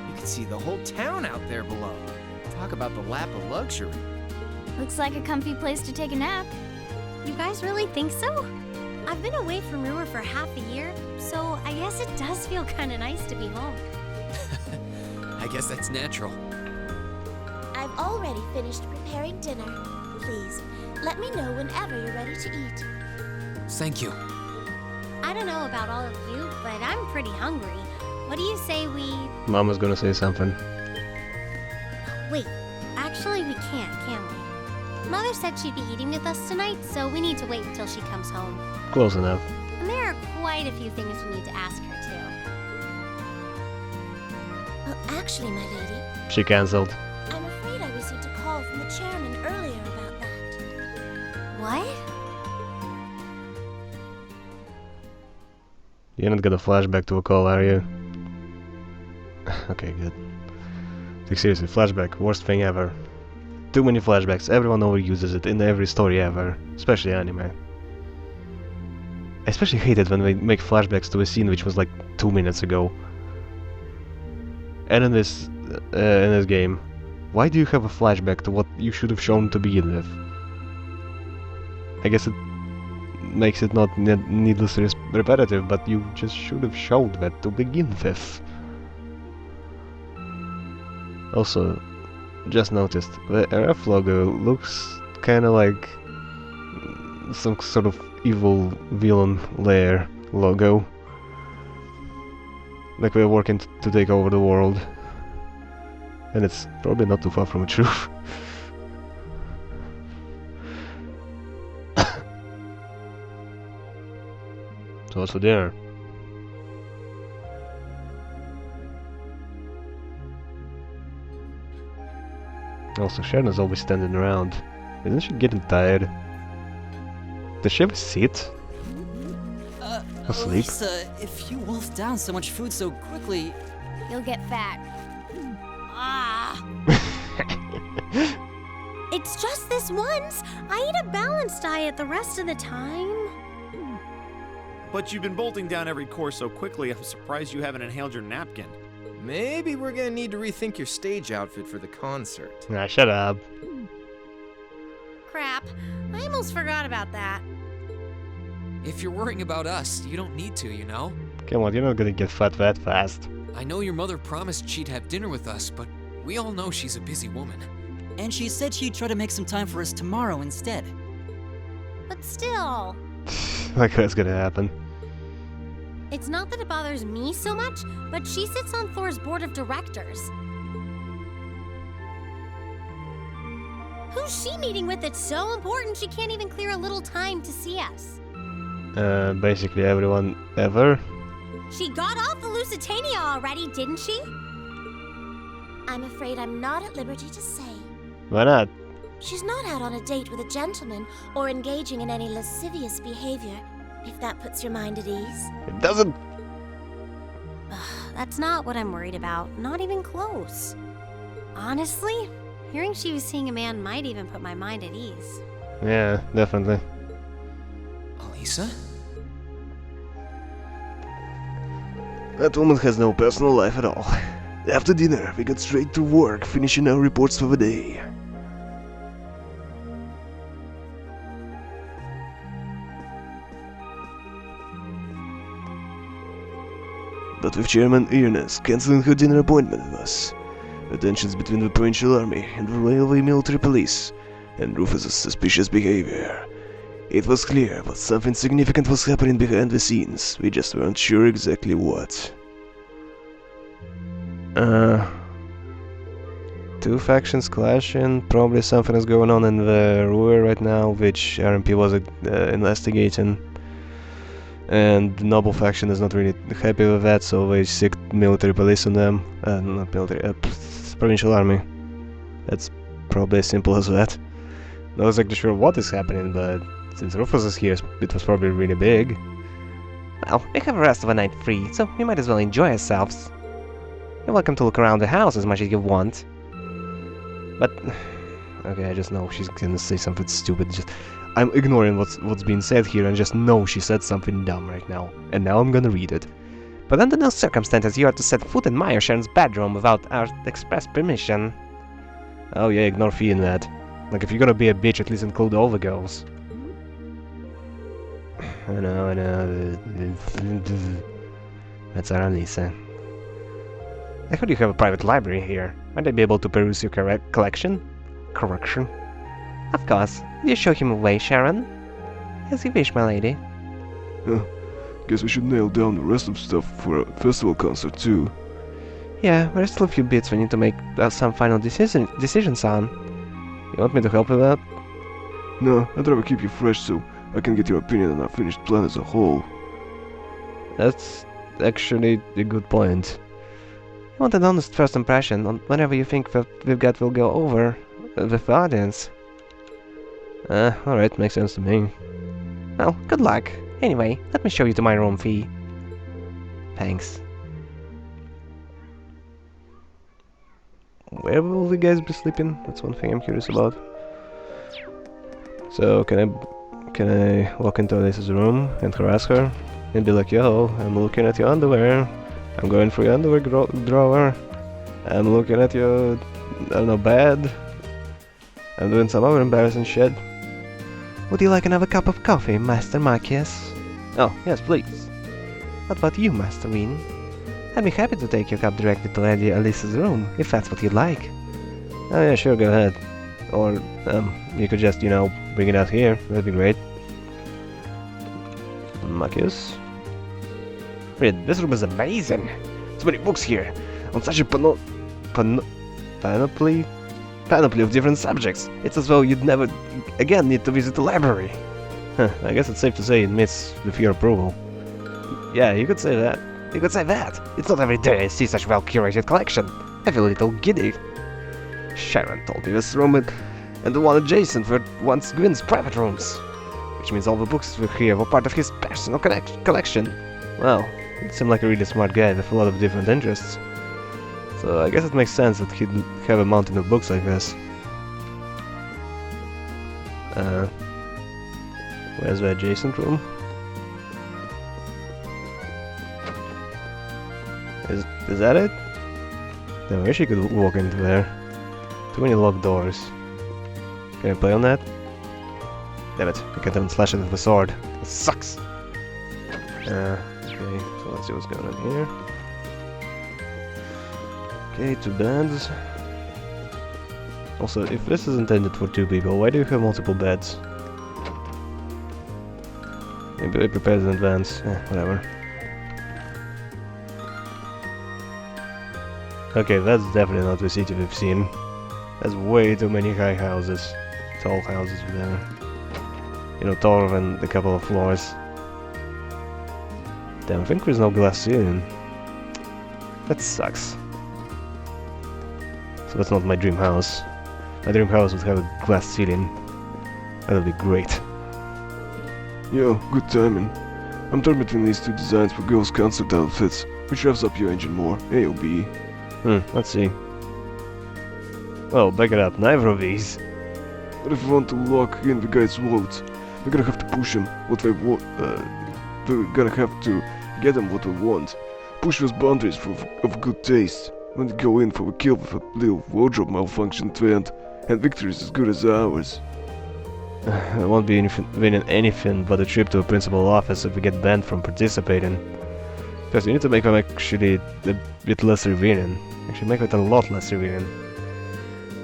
You can see the whole town out there below. Talk about the lap of luxury. Looks like a comfy place to take a nap. You guys really think so? I've been away from Ruhr for half a year, so I guess it does feel kind of nice to be home. I guess that's natural. I've already finished preparing dinner. Please, let me know whenever you're ready to eat. Thank you. I don't know about all of you, but I'm pretty hungry. What do you say we... Mama's gonna say something. Wait, actually we can we? Mother said she'd be eating with us tonight, so we need to wait until she comes home. Close enough. And there are quite a few things we need to ask her, too. Well, actually, my lady... She cancelled. I'm afraid I received a call from the chairman earlier about that. What? You're not gonna flashback to a call, are you? Okay, good. Like, seriously, flashback, worst thing ever. Too many flashbacks, everyone overuses it in every story ever, especially anime. I especially hate it when they make flashbacks to a scene which was like 2 minutes ago. And in this game, why do you have a flashback to what you should have shown to begin with? I guess it makes it not needlessly repetitive, but you just should have showed that to begin with. Also, just noticed, the RF logo looks kinda like some sort of evil villain lair logo. Like we're working to take over the world. And it's probably not too far from the truth. what's for dinner? Also, Sharon is always standing around. Isn't she getting tired? Does she have a seat? Asleep? Lisa, if you wolf down so much food so quickly... You'll get fat. Ah! It's just this once. I eat a balanced diet the rest of the time. But you've been bolting down every course so quickly, I'm surprised you haven't inhaled your napkin. Maybe we're gonna need to rethink your stage outfit for the concert. Nah, shut up. Crap. I almost forgot about that. If you're worrying about us, you don't need to, you know? Come on, you're not gonna get fat that fast. I know your mother promised she'd have dinner with us, but we all know she's a busy woman. And she said she'd try to make some time for us tomorrow instead. But still, Like that's gonna happen. it's not that it bothers me so much, but she sits on Thor's board of directors. Who's she meeting with that's so important she can't even clear a little time to see us? Basically everyone ever. She got off the Lusitania already, didn't she? I'm afraid I'm not at liberty to say. Why not? She's not out on a date with a gentleman or engaging in any lascivious behavior, if that puts your mind at ease. It doesn't. That's not what I'm worried about, not even close. Honestly, hearing she was seeing a man might even put my mind at ease. Yeah, definitely. Elisa? That woman has no personal life at all. After dinner, we got straight to work, finishing our reports for the day. But with Chairman Earnest cancelling her dinner appointment with us, the tensions between the provincial army and the railway military police, and Rufus's suspicious behavior, it was clear that something significant was happening behind the scenes. We just weren't sure exactly what. Two factions clashing. Probably something is going on in the Ruhr right now, which RMP was investigating. And the Noble faction is not really happy with that, so they sick military police on them. Not military, provincial army. That's probably as simple as that. Not exactly sure what is happening, but since Rufus is here, it was probably really big. Well, we have the rest of the night free, so we might as well enjoy ourselves. You're welcome to look around the house as much as you want. But... okay, I just know she's gonna say something stupid. Just I'm ignoring what's being said here and just know she said something dumb right now. And now I'm gonna read it. But under no circumstances you are to set foot in my or Sharon's bedroom without our express permission. Oh yeah, ignore Fee in that. Like, if you're gonna be a bitch, at least include all the girls. I know. That's our Lisa. I heard you have a private library here. Might I be able to peruse your collection? Correction. Of course. Will you show him a way, Sharon? As you wish, my lady. Guess we should nail down the rest of stuff for a festival concert too. Yeah, there's still a few bits we need to make some final decisions on. You want me to help with that? No, I'd rather keep you fresh so I can get your opinion on our finished plan as a whole. That's actually a good point. I want an honest first impression on whatever you think that we've got will go over with the audience. Alright, makes sense to me. Well, good luck. Anyway, let me show you to my room, Fee. Thanks. Where will the guys be sleeping? That's one thing I'm curious about. So, can I walk into Alice's room and harass her? And be like, yo, I'm looking at your underwear. I'm going through your underwear drawer. I'm looking at your, I don't know, bed. I'm doing some other embarrassing shit. Would you like another cup of coffee, Master Marcus? Oh, yes, please. What about you, Master Wien? I'd be happy to take your cup directly to Lady Alice's room, if that's what you'd like. Oh yeah, sure, go ahead. Or, you could just, you know, bring it out here. That'd be great. Marcus? Read, this room is amazing. So many books here, on such a panoply of different subjects. It's as though you'd never again need to visit the library. Huh, I guess it's safe to say it meets with your approval. Yeah, you could say that. You could say that. It's not every day I see such well-curated collection. I feel a little giddy. Sharon told me this room and the one adjacent were once Gwyn's private rooms. Which means all the books here were part of his personal collection. Well, he seemed like a really smart guy with a lot of different interests. So I guess it makes sense that he'd have a mountain of books like this. Where's the adjacent room? Is that it? No, I wish you could walk into there. Too many locked doors. Can I play on that? Damn it, I can't even slash it with a sword. It sucks! Okay, so let's see what's going on here. Okay, 2 beds. Also, if this is intended for 2 people, why do you have multiple beds? Maybe I prepared in advance. Whatever. Okay, that's definitely not the city we've seen. There's way too many high houses. Tall houses there. You know, taller than a couple of floors. Damn, I think there's no glass ceiling. That sucks. So that's not my dream house. My dream house would have a glass ceiling. That would be great. Yeah, good timing. I'm torn between these 2 designs for girls' concert outfits. Which revs up your engine more, A or B? Let's see. Well, back it up, neither of these. But if we want to lock in the guy's votes, we're gonna have to push him what they want. We're gonna have to get him what we want. Push those boundaries of good taste. When we go in for a kill with a little wardrobe malfunction to end, and victory is as good as ours. I won't be winning anything but a trip to a principal office if we get banned from participating. Because you need to make them actually a bit less revealing. Actually make it a lot less revealing.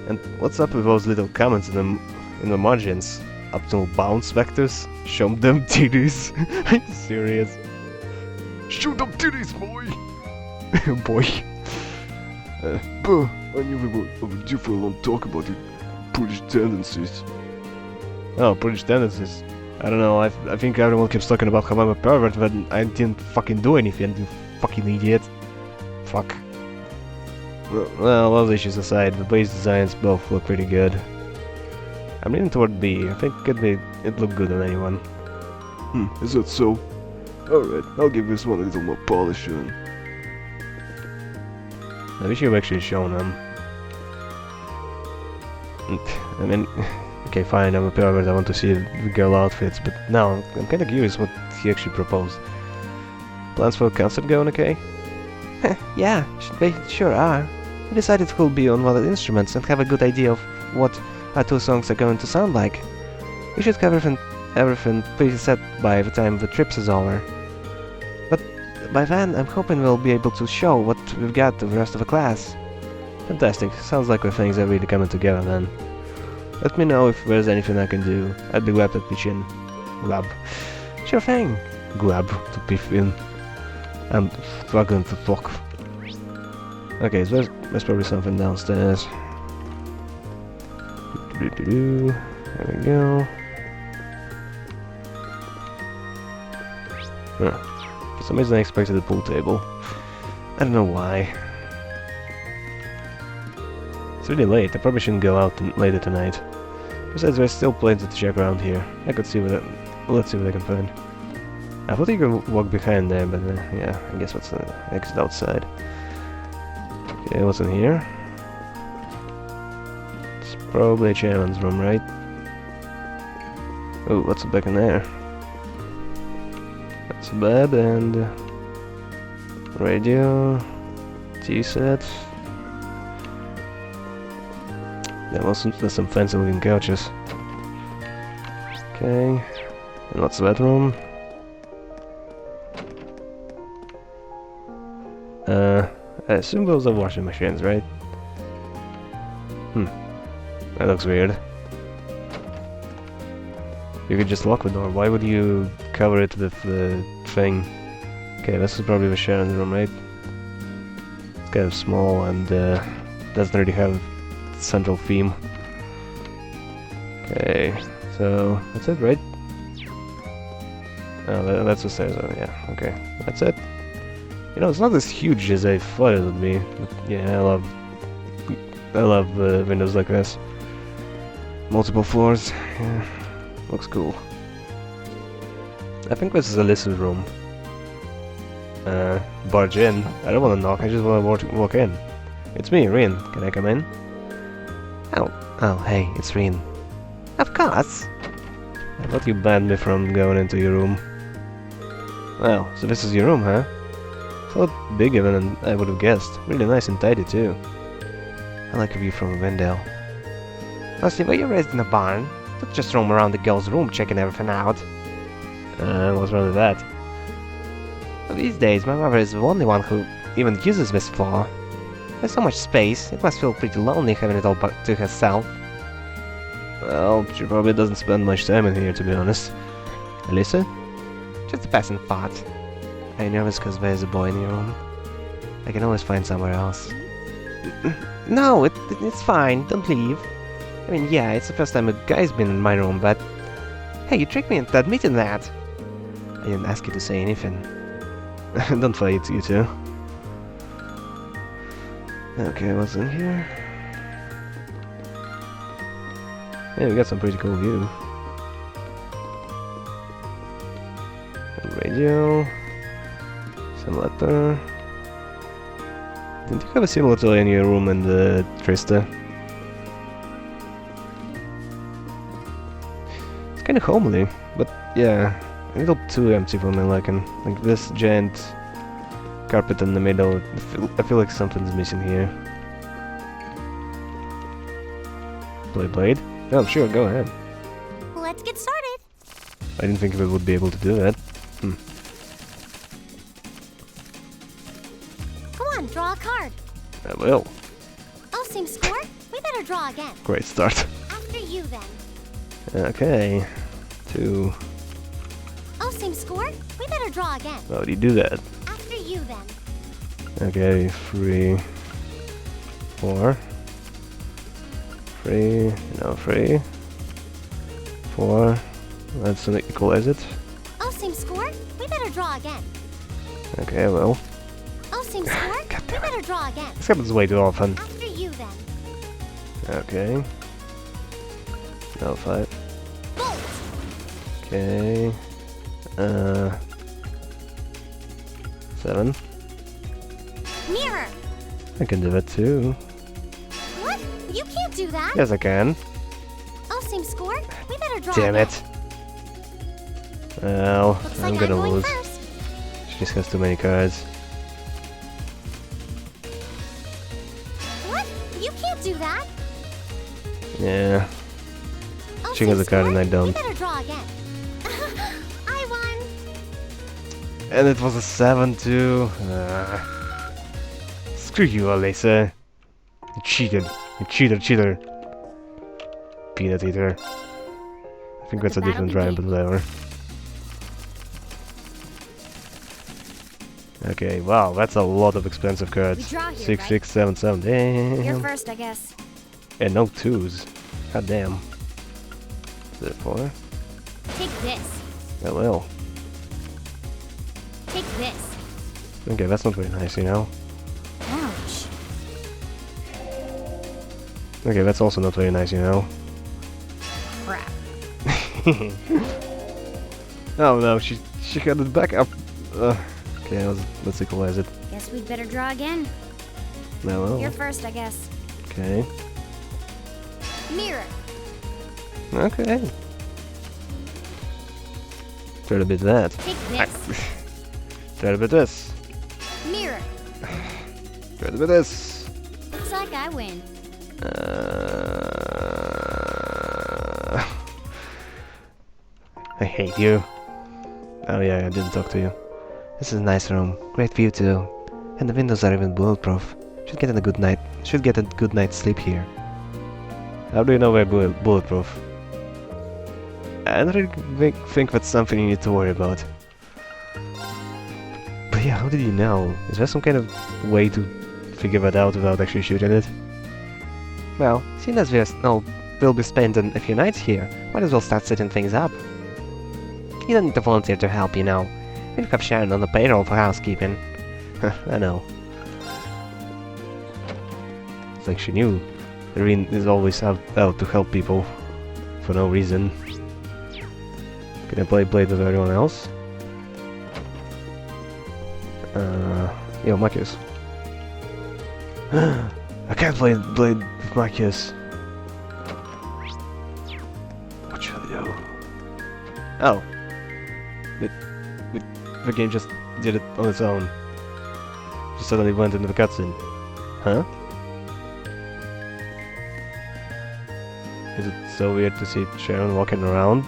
And what's up with those little comments in the margins? Optimal bounce vectors? Show them titties. Are you serious? Show them titties, boy! Boy. Buh, I knew we were overdue for a long talk about your British tendencies. Oh, British tendencies. I don't know, I think everyone keeps talking about how I'm a pervert, but I didn't fucking do anything, you fucking idiot. Fuck. Well, those issues aside, the base designs both look pretty good. I'm leaning toward B. I think it'd look good on anyone. Is that so? Alright, I'll give this one a little more polish then. I wish you've actually shown them. I mean, okay, fine, I'm a pervert, I want to see the girl outfits, but now I'm kinda curious what he actually proposed. Plans for a concert going okay? Yeah, they sure are. We decided who'll be on what instruments and have a good idea of what our 2 songs are going to sound like. We should have everything pretty set by the time the trip is over. But by then, I'm hoping we'll be able to show what we've got to the rest of the class. Fantastic, sounds like things are really coming together then. Let me know if there's anything I can do. I'd be glad to pitch in. Glab. Sure thing. Glab to piff in. I'm struggling to talk. Okay, so there's probably something downstairs. There we go. For some reason I expected a pool table. I don't know why. It's really late, I probably shouldn't go out later tonight. Besides, there's still plenty to check around here. I could see let's see what I can find. I thought you could walk behind there, but yeah, I guess what's the exit outside. Okay, what's in here? It's probably Chairman's room, right? Oh, what's back in there? That's a bed and radio, tea set. There's some fancy looking couches. Okay, and what's the bedroom? I assume those are washing machines, right? That looks weird. You could just lock the door, why would you cover it with the thing? Okay, this is probably the Sharon's room, right? It's kind of small and doesn't really have a central theme. Okay, so that's it, right? Oh, that's the stairs. Oh, yeah. Okay, that's it. You know, it's not as huge as I thought it would be. But yeah, I love windows like this. Multiple floors. Yeah, looks cool. I think this is Alyssa's room. Barge in. I don't want to knock. I just want to walk in. It's me, Rin. Can I come in? Oh, hey, it's Rin. Of course. I thought you banned me from going into your room. Well, so this is your room, huh? It's a lot bigger than I would have guessed. Really nice and tidy, too. I like a view from a window. Mostly, were you raised in a barn? Don't just roam around the girl's room checking everything out. What's wrong with that? Well, these days, my mother is the only one who even uses this floor. There's so much space, it must feel pretty lonely having it all to herself. Well, she probably doesn't spend much time in here, to be honest. Alyssa? Just a passing thought. Are you nervous because there's a boy in your room? I can always find somewhere else. No, it's fine, don't leave. I mean, yeah, it's the first time a guy's been in my room, but... Hey, you tricked me into admitting that! I didn't ask you to say anything. Don't fight, you two. Okay, what's in here? Yeah, we got some pretty cool view. Radio. Some letter. Didn't you have a similar toy in your room in the Trista? It's kinda homely, but yeah, a little too empty for my liking. Like this giant carpet in the middle, I feel like something's missing here. Blade? Oh, sure, go ahead. Let's get started. I didn't think we would be able to do that. Come on, draw a card. I will. Oh, same score? We better draw again. Great start. After you, then. Okay. 2. Oh, same score? We better draw again. How do you do that? After you, then. Okay, 3. 4. 3. No, 3. 4. That's an equalize it. Oh, same score? We better draw again. Okay, well. Oh, same score? We better draw again. This happens way too often. After you, then. Okay. No, 5. Bolt! Okay. 7. Mirror! I can do that too. What? You can't do that! Yes, I can. Oh, same score? We better draw Damn again. it. Well, Looks I'm like gonna going lose. first. She just has too many cards. What? You can't do that! Yeah. Oh, She has same a card and score? I don't. We better draw again. I won! And it was a 7 too. Screw you, Alyssa. You cheated. You cheater. Peanut eater. I think that's a different rhyme, but whatever. Okay, wow, that's a lot of expensive cards. We draw here, 6, right? 6, 7, 7. Damn. You're first, I guess. And no 2s. God damn. Is it 4? Take this. I will. Take this. Okay, that's not very nice, you know. Ouch. Okay, that's also not very nice, you know. Crap. Oh no, she got it back up. Okay, let's equalize it. Guess we'd better draw again. No, well. You're first, I guess. Okay. Mirror. Okay. Try to beat that. Take this. Try to beat this. Mirror. Try to beat this. Looks like I win. I hate you. Oh yeah, I didn't talk to you. This is a nice room. Great view too. And the windows are even bulletproof. Should get a good night's sleep here. How do you know we're bulletproof? I don't really think that's something you need to worry about. But yeah, how did you know? Is there some kind of way to figure that out without actually shooting it? Well, seeing as we'll be spending a few nights here, might as well start setting things up. You don't need to volunteer to help, you know. We have Sharon on the payroll for housekeeping. I know. It's like she knew. Irene is always out to help people. For no reason. Can I play Blade with everyone else? Yo, Marcus. I can't play Blade with Marcus. What should I do? Oh. The game just did it on its own. Just suddenly went into the cutscene. Huh? Is it so weird to see Sharon walking around?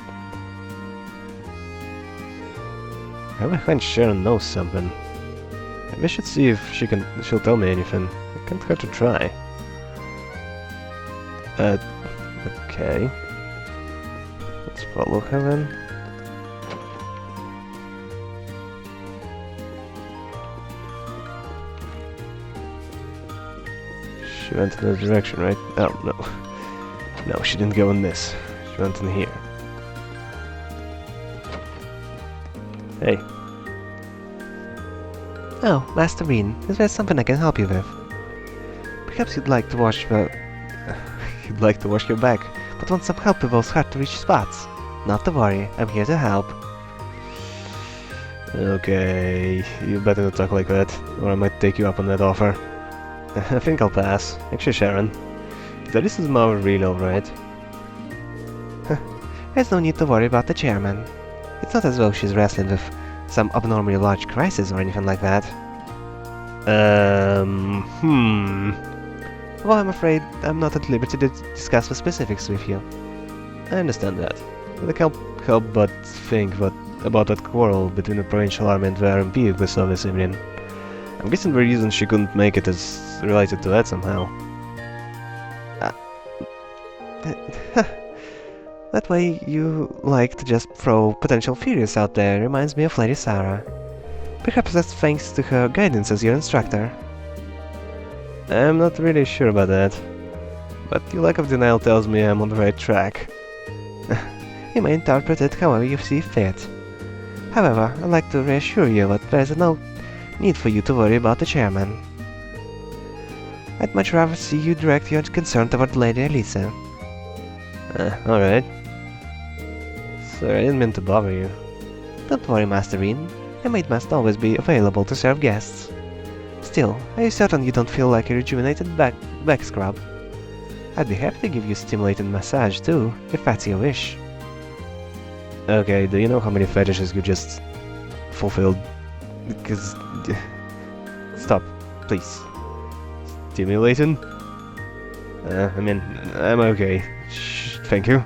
I have a hunch Sharon knows something. Maybe I should see if she'll tell me anything. I can't hurt to try. Okay. Let's follow her then. She went in this direction, right? Oh, no. No, she didn't go in this. She went in here. Hey. Oh, Master Bean, is there something I can help you with? Perhaps you'd like to wash the... You'd like to wash your back, but want some help with those hard-to-reach spots. Not to worry, I'm here to help. Okay, you better not talk like that, or I might take you up on that offer. I think I'll pass. Actually, Sharon, is Alice's mother really alright? There's no need to worry about the chairman. It's not as though she's wrestling with some abnormally large crisis or anything like that. Well, I'm afraid I'm not at liberty to discuss the specifics with you. I understand that. But I can't help but think about that quarrel between the provincial army and the RMP we saw this evening. I'm guessing the reason she couldn't make it is related to that somehow. That way you like to just throw potential furious out there reminds me of Lady Sarah. Perhaps that's thanks to her guidance as your instructor. I'm not really sure about that. But your lack of denial tells me I'm on the right track. You may interpret it however you see fit. However, I'd like to reassure you that there's no need for you to worry about the chairman. I'd much rather see you direct your concern toward Lady Elisa. Alright. Sorry, I didn't mean to bother you. Don't worry, Master Bean. A maid must always be available to serve guests. Still, are you certain you don't feel like a rejuvenated back scrub? I'd be happy to give you a stimulating massage too, if that's your wish. Okay, do you know how many fetishes you just fulfilled? Because... Stop, please. Stimulating? I mean, I'm okay. Shh, thank you.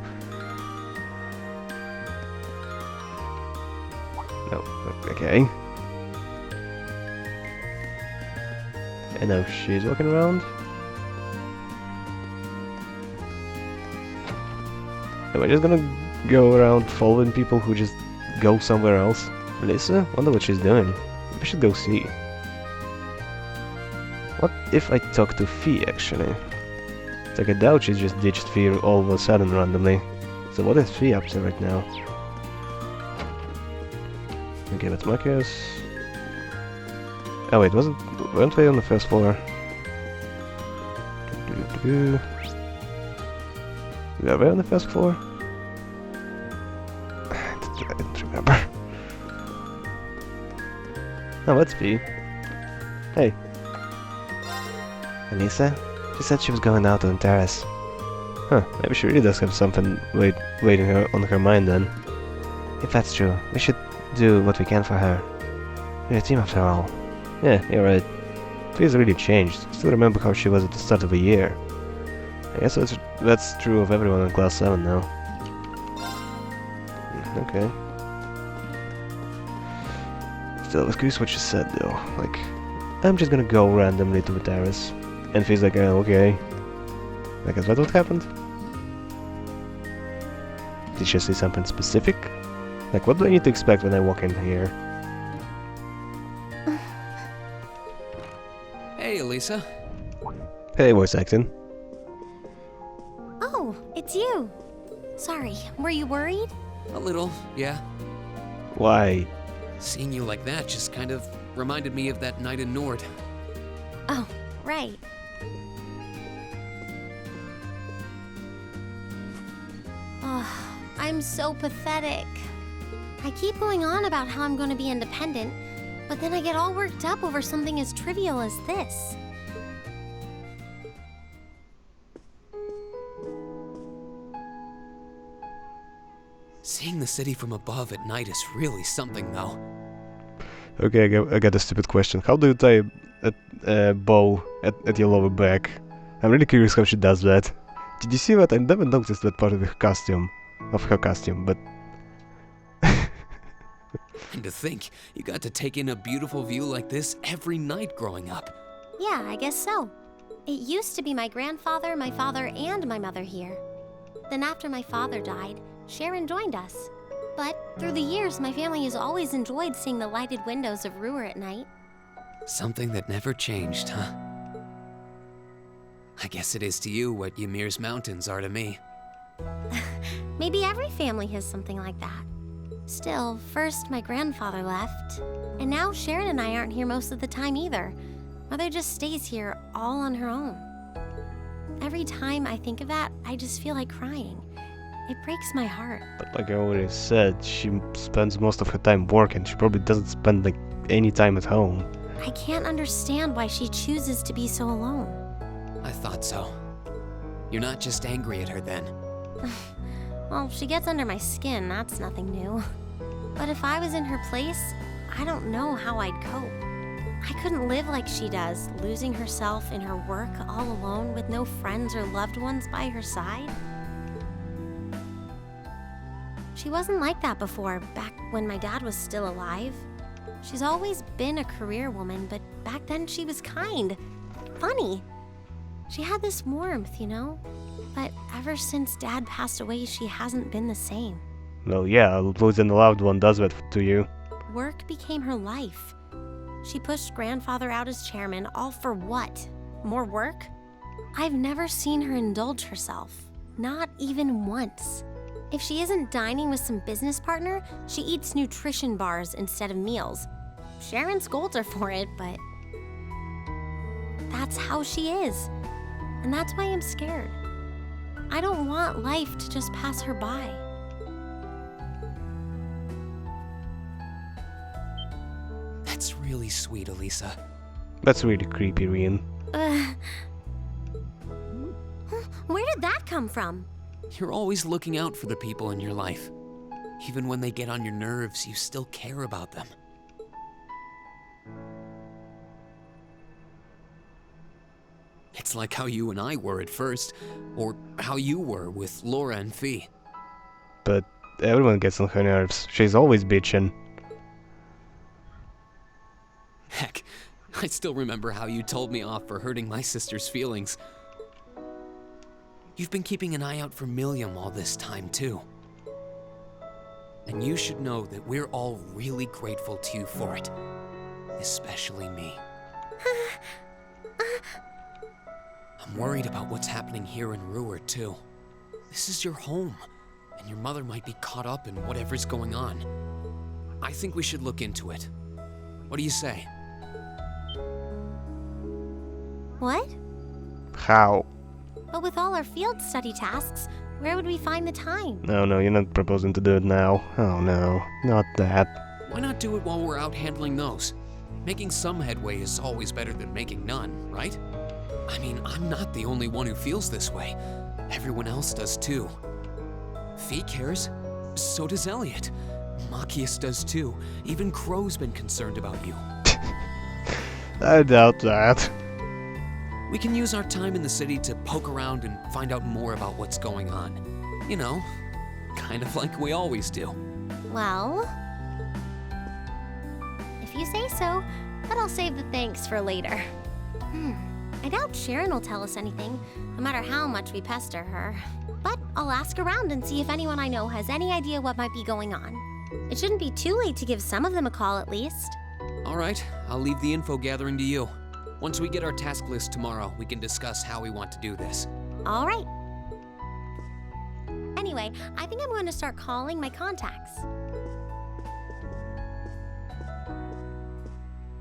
No, okay. And now she's walking around. Am I just gonna go around following people who just go somewhere else? Lisa? Wonder what she's doing. I should go see. What if I talk to Fee, actually? It's like I doubt she's just ditched Fee all of a sudden randomly. So what is Fee up to right now? Okay, that's Marcus. Oh wait, weren't we on the first floor? Were we on the first floor? I didn't remember. Oh, that's Fee. Hey. Elisa? She said she was going out on the terrace. Huh, maybe she really does have something waiting on her mind then. If that's true, we should do what we can for her. We're a team after all. Yeah, you're right. Fee's really changed. Still remember how she was at the start of the year. I guess that's true of everyone in Class 7 now. Okay. Still, I was curious what she said though. Like, I'm just gonna go randomly to the terrace. And Fee's like, oh, okay. Like, is that what happened? Did she say something specific? Like, what do I need to expect when I walk in here? Hey, Elisa. Hey, voice acting. Oh, it's you. Sorry, were you worried? A little, yeah. Why? Seeing you like that just kind of reminded me of that night in Nord. Oh, right. Oh, I'm so pathetic. I keep going on about how I'm going to be independent, but then I get all worked up over something as trivial as this. Seeing the city from above at night is really something, though. Okay, I got a stupid question. How do you tie a bow at your lower back? I'm really curious how she does that. Did you see that? I never noticed that part of her costume. But... And to think, you got to take in a beautiful view like this every night growing up. Yeah, I guess so. It used to be my grandfather, my father, and my mother here. Then after my father died, Sharon joined us. But through the years, my family has always enjoyed seeing the lighted windows of Ruhr at night. Something that never changed, huh? I guess it is to you what Ymir's mountains are to me. Maybe every family has something like that. Still, first my grandfather left, and now Sharon and I aren't here most of the time either. Mother just stays here all on her own. Every time I think of that, I just feel like crying. It breaks my heart. But like I already said, she spends most of her time working. She probably doesn't spend like any time at home. I can't understand why she chooses to be so alone. I thought so. You're not just angry at her then. Well, she gets under my skin, that's nothing new. But if I was in her place, I don't know how I'd cope. I couldn't live like she does, losing herself in her work all alone with no friends or loved ones by her side. She wasn't like that before, back when my dad was still alive. She's always been a career woman, but back then she was kind, funny. She had this warmth, you know? But ever since Dad passed away, she hasn't been the same. Well, yeah, losing a loved one does that to you. Work became her life. She pushed Grandfather out as chairman, all for what? More work? I've never seen her indulge herself. Not even once. If she isn't dining with some business partner, she eats nutrition bars instead of meals. Sharon scolds her for it, but that's how she is. And that's why I'm scared. I don't want life to just pass her by. That's really sweet, Elisa. That's really creepy, Rian. Where did that come from? You're always looking out for the people in your life. Even when they get on your nerves, you still care about them. It's like how you and I were at first, or how you were with Laura and Fee. But everyone gets on her nerves. She's always bitching. Heck, I still remember how you told me off for hurting my sister's feelings. You've been keeping an eye out for Milliam all this time, too. And you should know that we're all really grateful to you for it. Especially me. I'm worried about what's happening here in Ruhr, too. This is your home, and your mother might be caught up in whatever's going on. I think we should look into it. What do you say? What? How? But with all our field study tasks, where would we find the time? No, you're not proposing to do it now. Oh no, not that. Why not do it while we're out handling those? Making some headway is always better than making none, right? I mean, I'm not the only one who feels this way. Everyone else does too. Fee cares. So does Elliot. Machias does too. Even Crow's been concerned about you. I doubt that. We can use our time in the city to poke around and find out more about what's going on. You know, kind of like we always do. Well, if you say so, but I'll save the thanks for later. I doubt Sharon will tell us anything, no matter how much we pester her. But I'll ask around and see if anyone I know has any idea what might be going on. It shouldn't be too late to give some of them a call at least. All right, I'll leave the info gathering to you. Once we get our task list tomorrow, we can discuss how we want to do this. All right. Anyway, I think I'm going to start calling my contacts.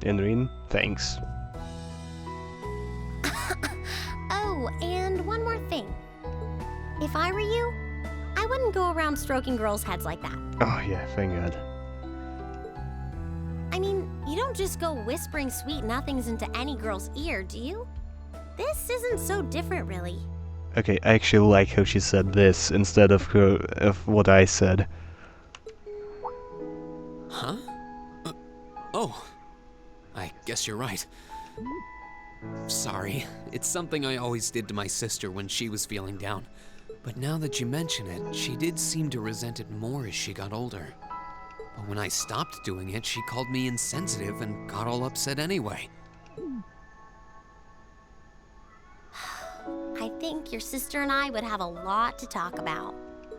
Enrin, thanks. Oh, and one more thing. If I were you, I wouldn't go around stroking girls' heads like that. Oh yeah, thank God. I mean, you don't just go whispering sweet nothings into any girl's ear, do you? This isn't so different, really. Okay, I actually like how she said this instead of what I said. Huh? Oh. I guess you're right. Sorry. It's something I always did to my sister when she was feeling down. But now that you mention it, she did seem to resent it more as she got older. But when I stopped doing it, she called me insensitive and got all upset anyway. I think your sister and I would have a lot to talk about.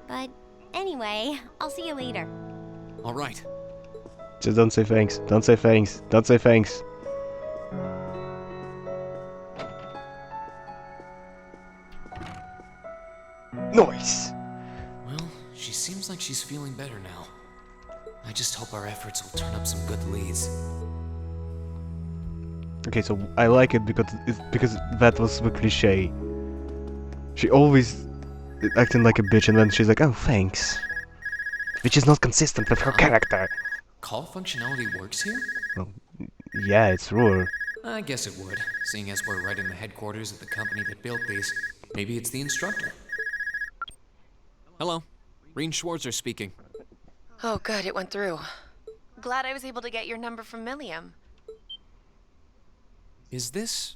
But anyway, I'll see you later. All right. Just don't say thanks. Don't say thanks. Don't say thanks. Nice! Well, she seems like she's feeling better now. I just hope our efforts will turn up some good leads. Okay, so I like it because that was the cliche. She always acting like a bitch and then she's like, oh, thanks. Which is not consistent with her character. Call functionality works here? Well, yeah, it's Ruhr. I guess it would, seeing as we're right in the headquarters of the company that built these. Maybe it's the instructor. Hello, Reen Schwarzer speaking. Oh, good, it went through. Glad I was able to get your number from Milliam. Is this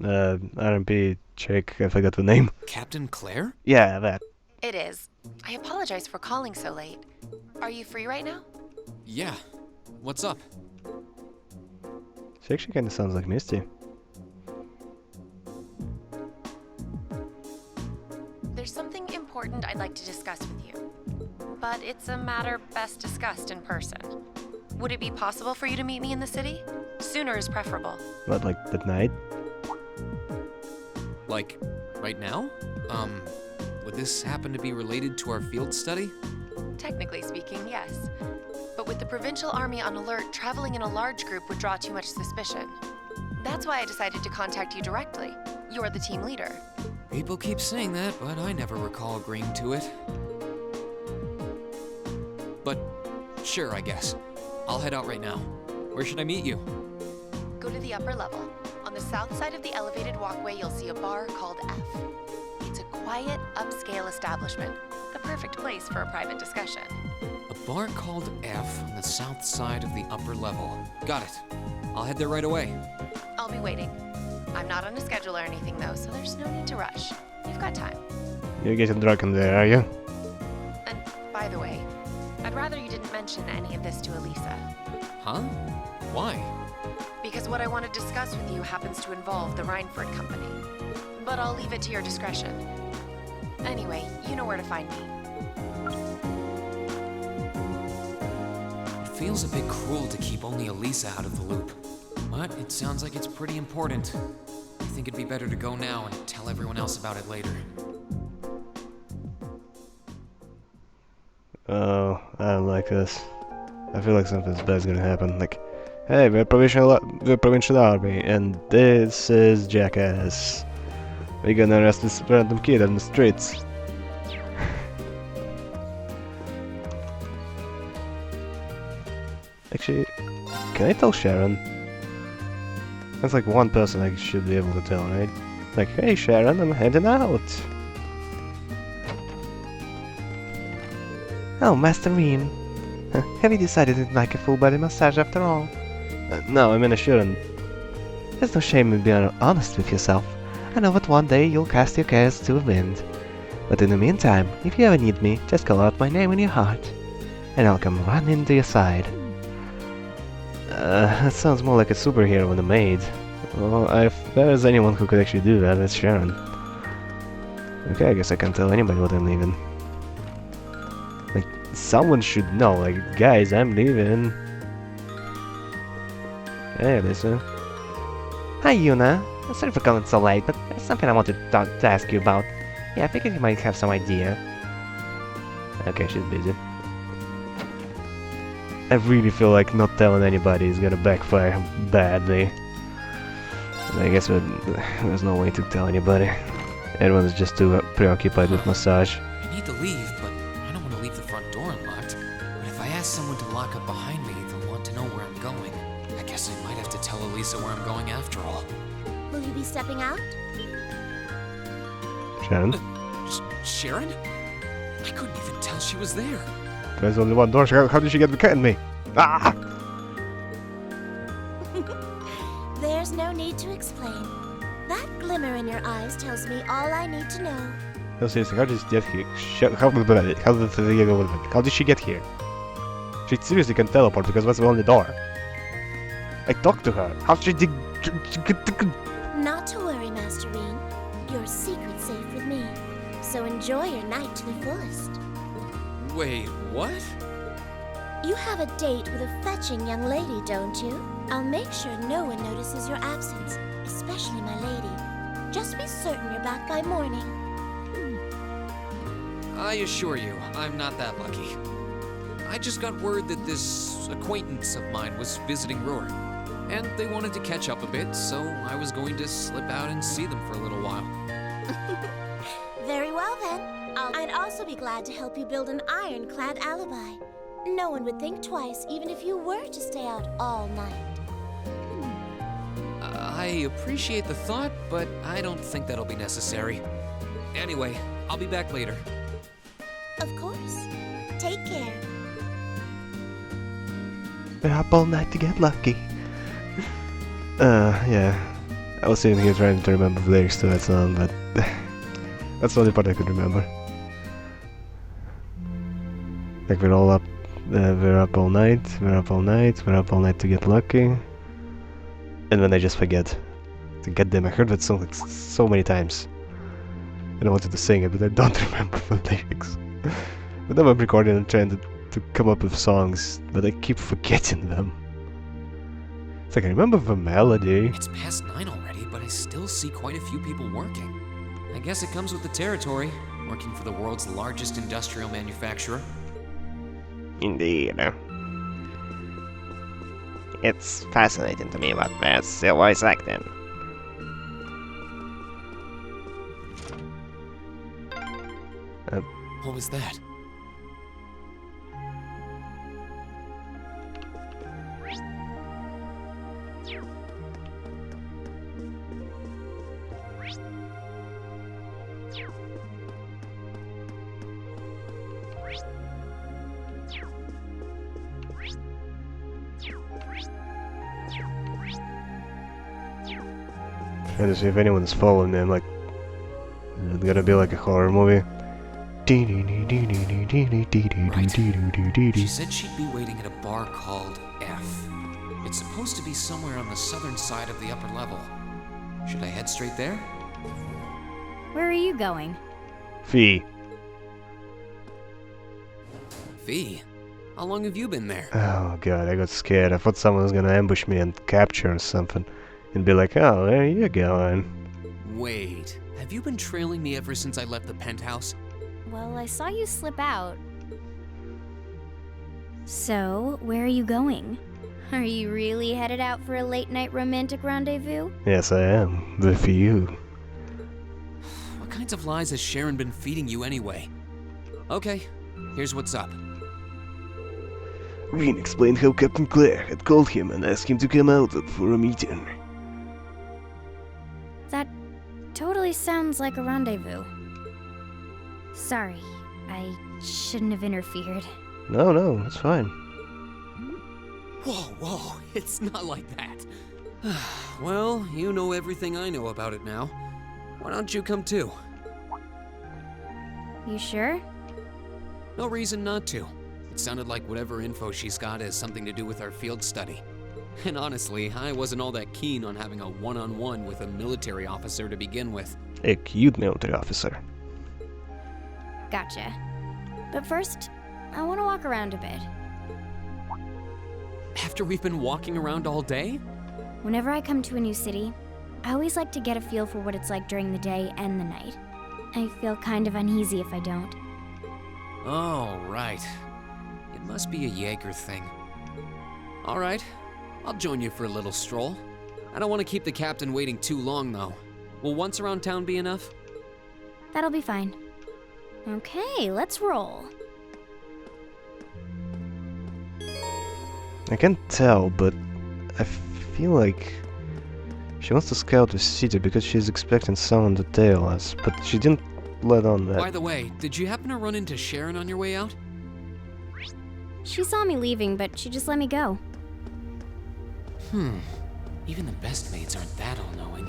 RMP chick, I forgot the name. Captain Claire? Yeah, that. It is. I apologize for calling so late. Are you free right now? Yeah. What's up? She actually kinda sounds like Misty. There's something important I'd like to discuss with you. But it's a matter best discussed in person. Would it be possible for you to meet me in the city? Sooner is preferable. What, like that night? Like, right now? Would this happen to be related to our field study? Technically speaking, yes. But with the Provincial Army on alert, traveling in a large group would draw too much suspicion. That's why I decided to contact you directly. You're the team leader. People keep saying that, but I never recall agreeing to it. But, sure, I guess. I'll head out right now. Where should I meet you? Go to the upper level. On the south side of the elevated walkway, you'll see a bar called F. It's a quiet, upscale establishment. The perfect place for a private discussion. A bar called F on the south side of the upper level. Got it. I'll head there right away. I'll be waiting. I'm not on a schedule or anything, though, so there's no need to rush. You've got time. You're getting drunk in there, are you? And, by the way, I'd rather you didn't mention any of this to Elisa. Huh? Why? Because what I want to discuss with you happens to involve the Reinford Company. But I'll leave it to your discretion. Anyway, you know where to find me. It feels a bit cruel to keep only Elisa out of the loop. But it sounds like it's pretty important. I think it'd be better to go now and tell everyone else about it later. Oh, I don't like this. I feel like something's bad's gonna happen. Like, hey, we're provincial army, and this is Jackass. We're gonna arrest this random kid on the streets. Actually, can I tell Sharon? That's like one person I should be able to tell, right? Like, hey Sharon, I'm heading out. Oh, Master Reem. Have you decided you'd like a full body massage after all? No, I mean I shouldn't. There's no shame in being honest with yourself. I know that one day you'll cast your cares to the wind. But in the meantime, if you ever need me, just call out my name in your heart. And I'll come running to your side. That sounds more like a superhero than a maid. Well, if there is anyone who could actually do that, it's Sharon. Okay, I guess I can't tell anybody what I'm leaving. Like, someone should know, like, guys, I'm leaving. Hey, Lisa. Hi, Yuna. Sorry for calling so late, but there's something I wanted to ask you about. Yeah, I figured you might have some idea. Okay, she's busy. I really feel like not telling anybody is gonna backfire badly. And I guess there's no way to tell anybody. Everyone is just too preoccupied with massage. I need to leave, but I don't want to leave the front door unlocked. But if I ask someone to lock up behind me, they'll want to know where I'm going. I guess I might have to tell Elisa where I'm going after all. Will you be stepping out? Sharon? Sharon? I couldn't even tell she was there. There's only one door. How did she get behind me? Ah! There's no need to explain. That glimmer in your eyes tells me all I need to know. No, seriously, how did she get here? How did she get here? She seriously can teleport because that's the only door. I talked to her. How she did? Not to worry, Masterine. Your secret's safe with me. So enjoy your night to the fullest. Wait, what? You have a date with a fetching young lady, don't you? I'll make sure no one notices your absence, especially my lady. Just be certain you're back by morning. I assure you, I'm not that lucky. I just got word that this acquaintance of mine was visiting Roar, and they wanted to catch up a bit, so I was going to slip out and see them for a little while. Very well then. I'd also be glad to help you build an ironclad alibi. No one would think twice, even if you were to stay out all night. I appreciate the thought, but I don't think that'll be necessary. Anyway, I'll be back later. Of course. Take care. We're up all night to get lucky. Yeah. I was sitting here trying to remember the lyrics to that song, but that's the only part I could remember. Like we're all up, we're up all night, we're up all night, we're up all night to get lucky. And then I just forget. God damn, I heard that song like so many times. And I wanted to sing it, but I don't remember the lyrics. But then I'm recording and trying to come up with songs, but I keep forgetting them. It's like I remember the melody. It's past 9 already, but I still see quite a few people working. I guess it comes with the territory, working for the world's largest industrial manufacturer. Indeed. It's fascinating to me what they're still voice acting. What was that? Trying to see if anyone's following me. I'm like, it's gonna be like a horror movie. Right. She said she'd be waiting at a bar called F. It's supposed to be somewhere on the southern side of the upper level. Should I head straight there? Where are you going? Fee. Fee? How long have you been there? Oh god, I got scared. I thought someone was gonna ambush me and capture or something. And be like, oh, there you going. Wait, have you been trailing me ever since I left the penthouse? Well, I saw you slip out. So, where are you going? Are you really headed out for a late-night romantic rendezvous? Yes, I am. With you. What kinds of lies has Sharon been feeding you anyway? Okay, here's what's up. Green explained how Captain Claire had called him and asked him to come out for a meeting. That totally sounds like a rendezvous. Sorry, I shouldn't have interfered. No, it's fine. Whoa, it's not like that. Well, you know everything I know about it now. Why don't you come too? You sure? No reason not to. It sounded like whatever info she's got has something to do with our field study. And honestly, I wasn't all that keen on having a one-on-one with a military officer to begin with. A cute military officer. Gotcha. But first, I want to walk around a bit. After we've been walking around all day? Whenever I come to a new city, I always like to get a feel for what it's like during the day and the night. I feel kind of uneasy if I don't. Oh, right. It must be a Jaeger thing. Alright, I'll join you for a little stroll. I don't want to keep the captain waiting too long, though. Will once around town be enough? That'll be fine. Okay, let's roll. I can't tell, but I feel like she wants to scout the city because she's expecting someone to tail us, but she didn't let on that. By the way, did you happen to run into Sharon on your way out? She saw me leaving, but she just let me go. Even the best maids aren't that all-knowing.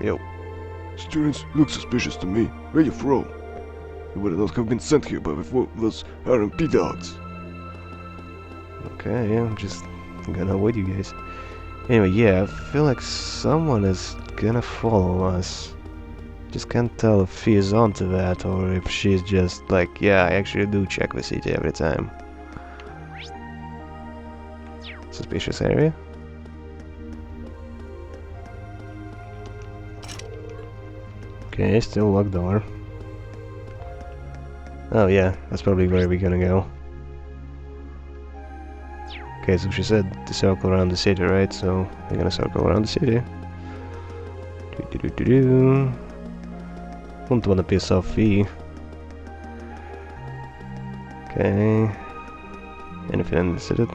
Yo. Students look suspicious to me. Where you from? You would not have been sent here by those RMP dogs. Okay, yeah, I'm just gonna avoid you guys. Anyway, yeah, I feel like someone is gonna follow us. Just can't tell if he is onto that or if she's just like, yeah, I actually do check the city every time. Suspicious area? Okay, still locked door. Oh yeah, that's probably where we're gonna go. Okay, so she said to circle around the city, right? So we're gonna circle around the city. Wouldn't wanna piss off V. Okay. Anything in the city?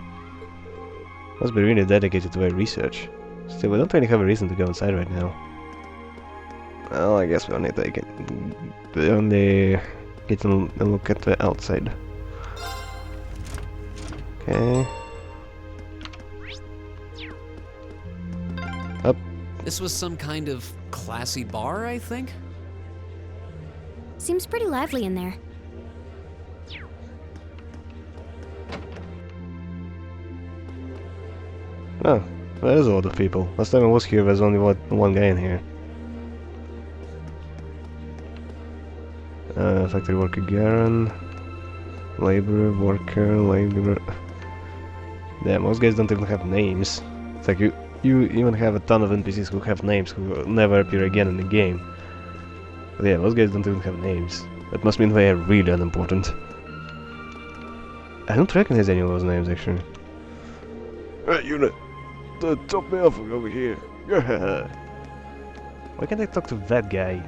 Must be really dedicated to their research. Still, we don't really have a reason to go inside right now. Well, I guess we only take it. We only get a look at the outside. Okay. Up. This was some kind of classy bar, I think? Seems pretty lively in there. Oh, that is a lot of people. Last time I was here, there's only one guy in here. Factory worker Garen. Laborer, worker, laborer. Damn, most guys don't even have names. It's like you even have a ton of NPCs who have names who will never appear again in the game. But yeah, most guys don't even have names. That must mean they are really unimportant. I don't recognize any of those names actually. Hey, unit! The top me off over here. Yeah. Why can't I talk to that guy?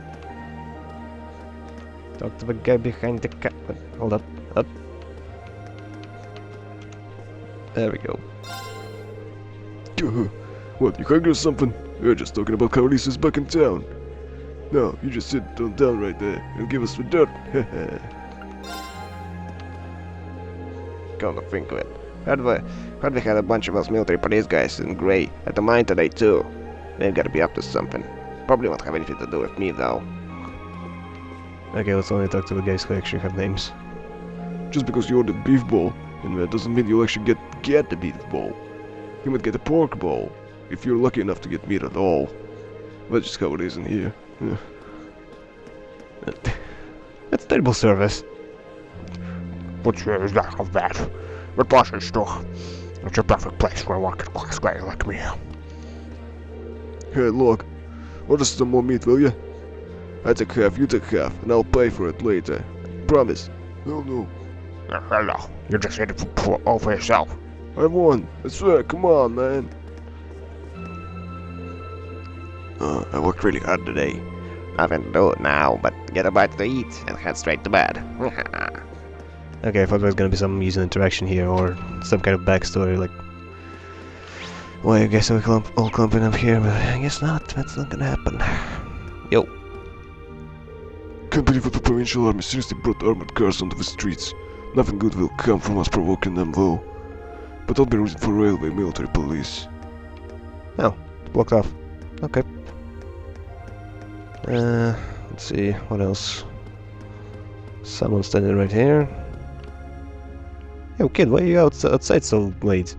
Talk to the guy behind the hold up, up. There we go. What, you hungry or something? We're just talking about how Lisa's back in town. No, you just sit down right there and give us the dirt. Come to think of it, heard we had a bunch of us military police guys in grey at the mine today too. They've gotta be up to something. Probably won't have anything to do with me though. Okay, let's only talk to the guys who actually have names. Just because you're the beef ball, and that doesn't mean you'll actually get the beef ball. You might get a pork ball, if you're lucky enough to get meat at all. That's just how it is in here. That's terrible service. Which is that of that? The boss's store. It's a perfect place for a working class guy like me. Hey, look. Order some more meat, will you? I take half, you take half, and I'll pay for it later. Promise. No. Hello. You just hit it all for yourself. I won. I swear, come on, man. I worked really hard today. Nothing to do now, but get a bite to eat and head straight to bed. Okay, I thought there was gonna be some user interaction here or some kind of backstory, like why I guess we're all clumping up here, but I guess not. That's not gonna happen. Yo. Can't believe what the provincial army seriously brought armored cars onto the streets. Nothing good will come from us provoking them, though. But I'll be rooting for railway military police. Oh, blocked off. Okay. Let's see, what else? Someone standing right here. Yo, kid, why are you outside so late?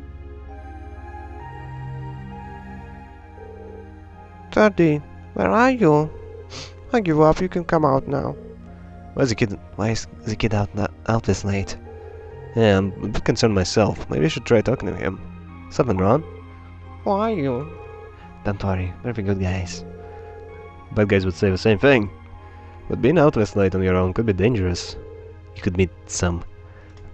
Daddy, where are you? I give up, you can come out now. Why is the kid out this late? Yeah, I'm a bit concerned myself. Maybe I should try talking to him. Something wrong? Why are you? Don't worry, we're good guys. Bad guys would say the same thing. But being out this late on your own could be dangerous. You could meet some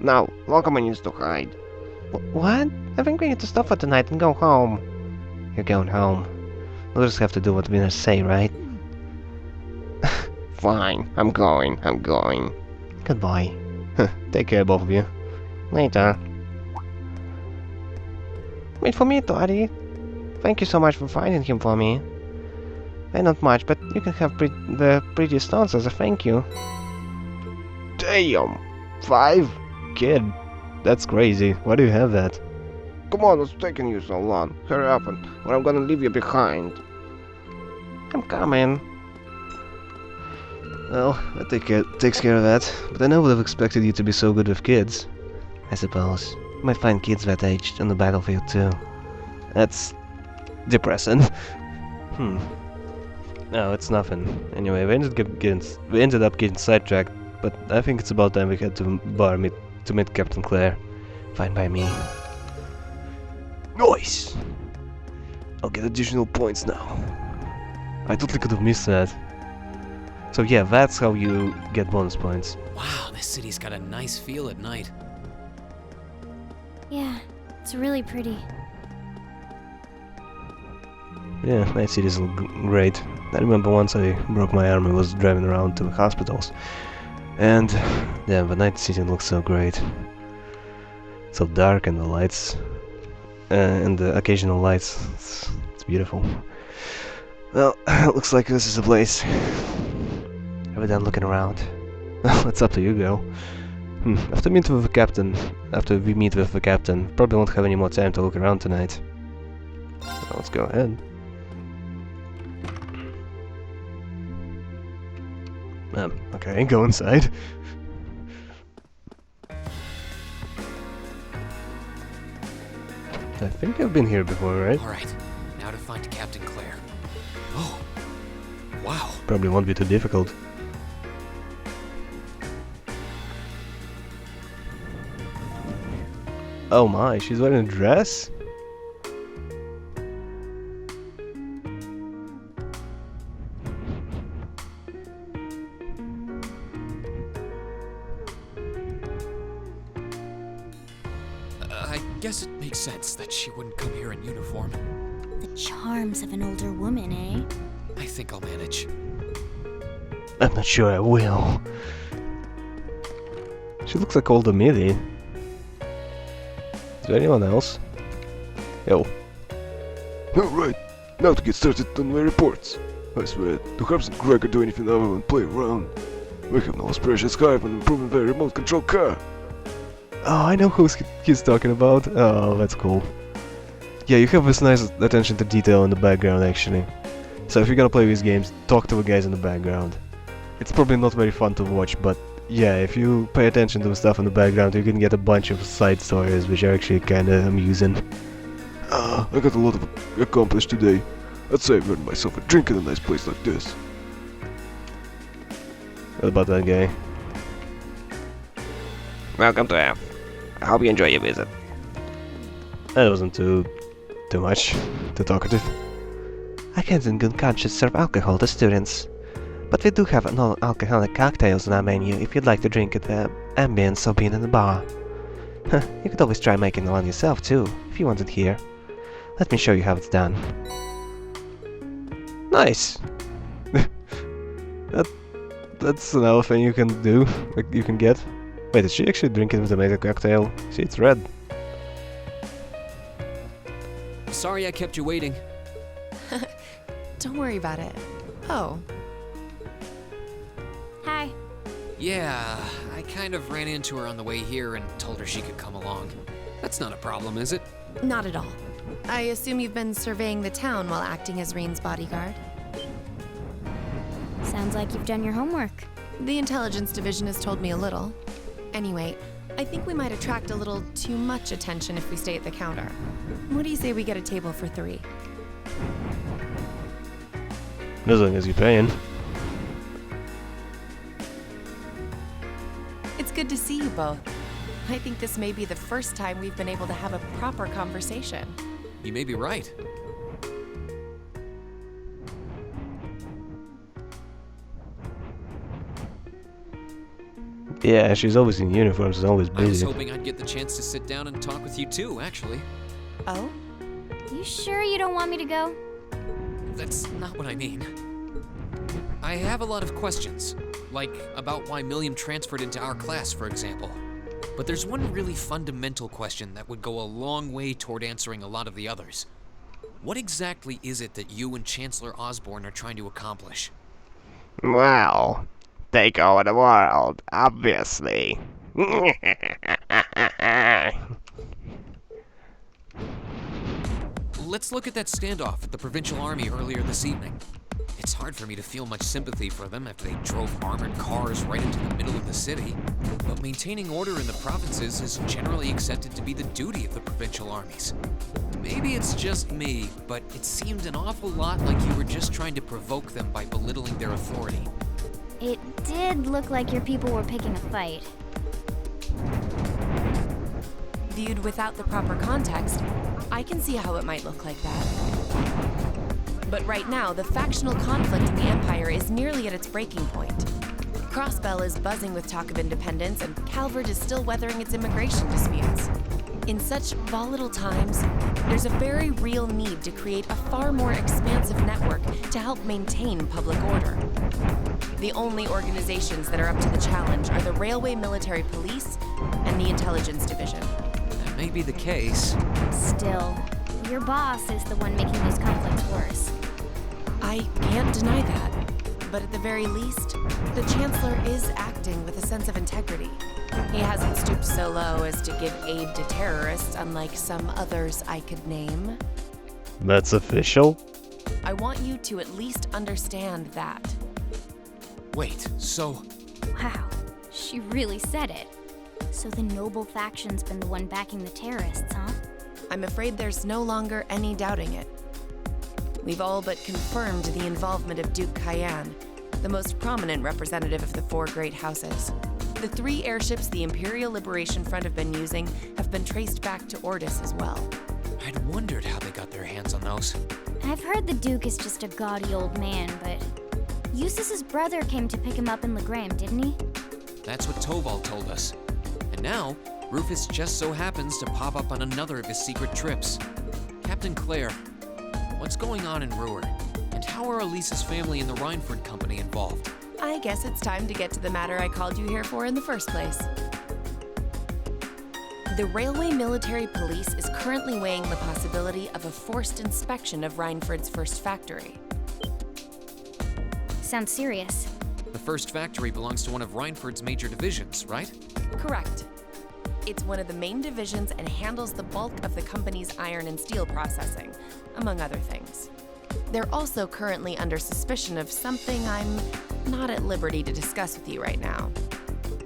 No, Lockerman used to hide. What? I think we need to stop for tonight and go home. You're going home. We'll just have to do what winners say, right? Fine, I'm going. Goodbye. Take care, both of you. Later. Wait for me, Tori. Thank you so much for finding him for me. Not much, but you can have the pretty stones as a thank you. Damn! 5? Kid, that's crazy. Why do you have that? Come on, what's taking you so long? Hurry up, or I'm gonna leave you behind. I'm coming. Well, that takes care of that. But I never would have expected you to be so good with kids. I suppose. You might find kids that age on the battlefield too. That's depressing. No, it's nothing. Anyway, we ended up getting sidetracked, but I think it's about time we head to bar to meet Captain Claire. Fine by me. Nice! I'll get additional points now. I totally could have missed that. So yeah, that's how you get bonus points. Wow, this city's got a nice feel at night. Yeah, it's really pretty. Yeah, night cities look great. I remember once I broke my arm and was driving around to hospitals. And yeah, the night city looks so great. So dark and the lights, and the occasional lights, it's beautiful. Well, looks like this is the place. Are we done looking around? It's up to you, girl. After we meet with the captain, probably won't have any more time to look around tonight. Well, let's go ahead. Okay, go inside. I think I've been here before, right? Alright, now to find Captain Claire. Oh, wow. Probably won't be too difficult. Oh my, she's wearing a dress? I guess it makes sense that she wouldn't come here in uniform. The charms of an older woman, eh? I think I'll manage. I'm not sure I will. She looks like older Millie. Is there anyone else? Yo. Alright, now to get started on my reports. I swear, do Hubs and Gregor do anything other than play around? We have no precious Skype on improving their remote control car. Oh, I know who he's talking about. Oh, that's cool. Yeah, you have this nice attention to detail in the background, actually. So if you're gonna play these games, talk to the guys in the background. It's probably not very fun to watch, but yeah, if you pay attention to the stuff in the background, you can get a bunch of side stories, which are actually kinda amusing. I got a lot of accomplished today. I'd say I've earned myself a drink in a nice place like this. What about that guy? Welcome to F. I hope you enjoy your visit. That wasn't too much. Too talkative. I can't in good conscience serve alcohol to students. But we do have non-alcoholic cocktails on our menu if you'd like to drink at the ambience of being in the bar. You could always try making one yourself too, if you want it here. Let me show you how it's done. Nice! That's another thing you can do, like you can get. Wait, did she actually drink it with a made cocktail? See, it's red. Sorry I kept you waiting. Don't worry about it. Oh. Hi. Yeah, I kind of ran into her on the way here and told her she could come along. That's not a problem, is it? Not at all. I assume you've been surveying the town while acting as Reen's bodyguard. Sounds like you've done your homework. The intelligence division has told me a little. Anyway, I think we might attract a little too much attention if we stay at the counter. What do you say we get a table for 3? As long as you're paying. It's good to see you both. I think this may be the first time we've been able to have a proper conversation. You may be right. Yeah, she's always in uniform, she's always I was busy. hoping I'd get the chance to sit down and talk with you too, actually. Oh? You sure you don't want me to go? That's not what I mean. I have a lot of questions, like about why Milliam transferred into our class, for example. But there's one really fundamental question that would go a long way toward answering a lot of the others. What exactly is it that you and Chancellor Osborne are trying to accomplish? Well, take over the world, obviously. Let's look at that standoff at the Provincial Army earlier this evening. It's hard for me to feel much sympathy for them after they drove armored cars right into the middle of the city, but maintaining order in the provinces is generally accepted to be the duty of the provincial armies. Maybe it's just me, but it seemed an awful lot like you were just trying to provoke them by belittling their authority. It did look like your people were picking a fight. Viewed without the proper context, I can see how it might look like that. But right now, the factional conflict in the Empire is nearly at its breaking point. Crossbell is buzzing with talk of independence, and Calvert is still weathering its immigration disputes. In such volatile times, there's a very real need to create a far more expansive network to help maintain public order. The only organizations that are up to the challenge are the Railway Military Police and the Intelligence Division. That may be the case. Still, your boss is the one making these conflicts worse. I can't deny that. But at the very least, the Chancellor is acting with a sense of integrity. He hasn't stooped so low as to give aid to terrorists, unlike some others I could name. That's official? I want you to at least understand that. Wait, so... Wow, she really said it. So the noble faction's been the one backing the terrorists, huh? I'm afraid there's no longer any doubting it. We've all but confirmed the involvement of Duke Cayenne, the most prominent representative of the four great houses. The 3 airships the Imperial Liberation Front have been using have been traced back to Ordis as well. I'd wondered how they got their hands on those. I've heard the Duke is just a gaudy old man, but Eustace's brother came to pick him up in Legram, didn't he? That's what Toval told us. And now, Rufus just so happens to pop up on another of his secret trips. Captain Clare, what's going on in Ruhr? And how are Elisa's family and the Rhineford Company involved? I guess it's time to get to the matter I called you here for in the first place. The Railway Military Police is currently weighing the possibility of a forced inspection of Rhineford's first factory. Sounds serious. The first factory belongs to one of Rhineford's major divisions, right? Correct. It's one of the main divisions and handles the bulk of the company's iron and steel processing, among other things. They're also currently under suspicion of something I'm not at liberty to discuss with you right now.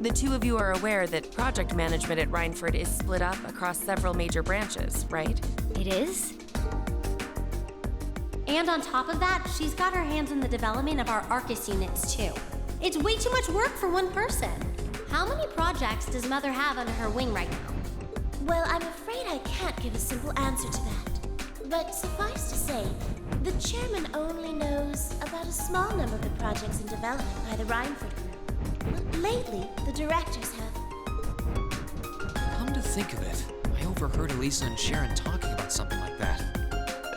The 2 of you are aware that project management at Rhineford is split up across several major branches, right? It is? And on top of that, she's got her hands in the development of our Arcus units, too. It's way too much work for one person. How many projects does Mother have under her wing right now? Well, I'm afraid I can't give a simple answer to that. But suffice to say, the chairman only knows about a small number of the projects in development by the Rhineford Group. Lately, the directors have... Come to think of it, I overheard Elisa and Sharon talking about something like that.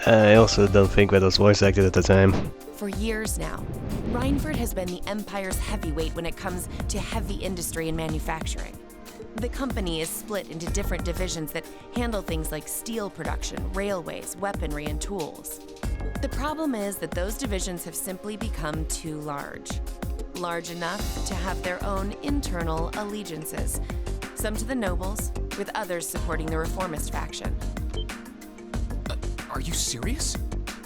I also don't think that was voice acted at the time. For years now, Rhineford has been the Empire's heavyweight when it comes to heavy industry and manufacturing. The company is split into different divisions that handle things like steel production, railways, weaponry, and tools. The problem is that those divisions have simply become too large. Large enough to have their own internal allegiances, some to the nobles, with others supporting the reformist faction. Are you serious?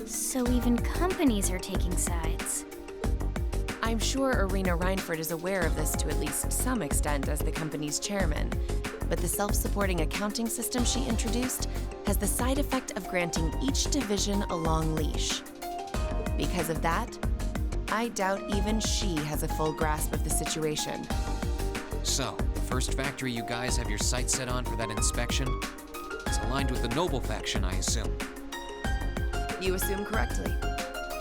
So even companies are taking sides. I'm sure Irina Rhineford is aware of this to at least some extent as the company's chairman, but the self-supporting accounting system she introduced has the side effect of granting each division a long leash. Because of that, I doubt even she has a full grasp of the situation. So, the first factory you guys have your sights set on for that inspection is aligned with the noble faction, I assume. You assume correctly.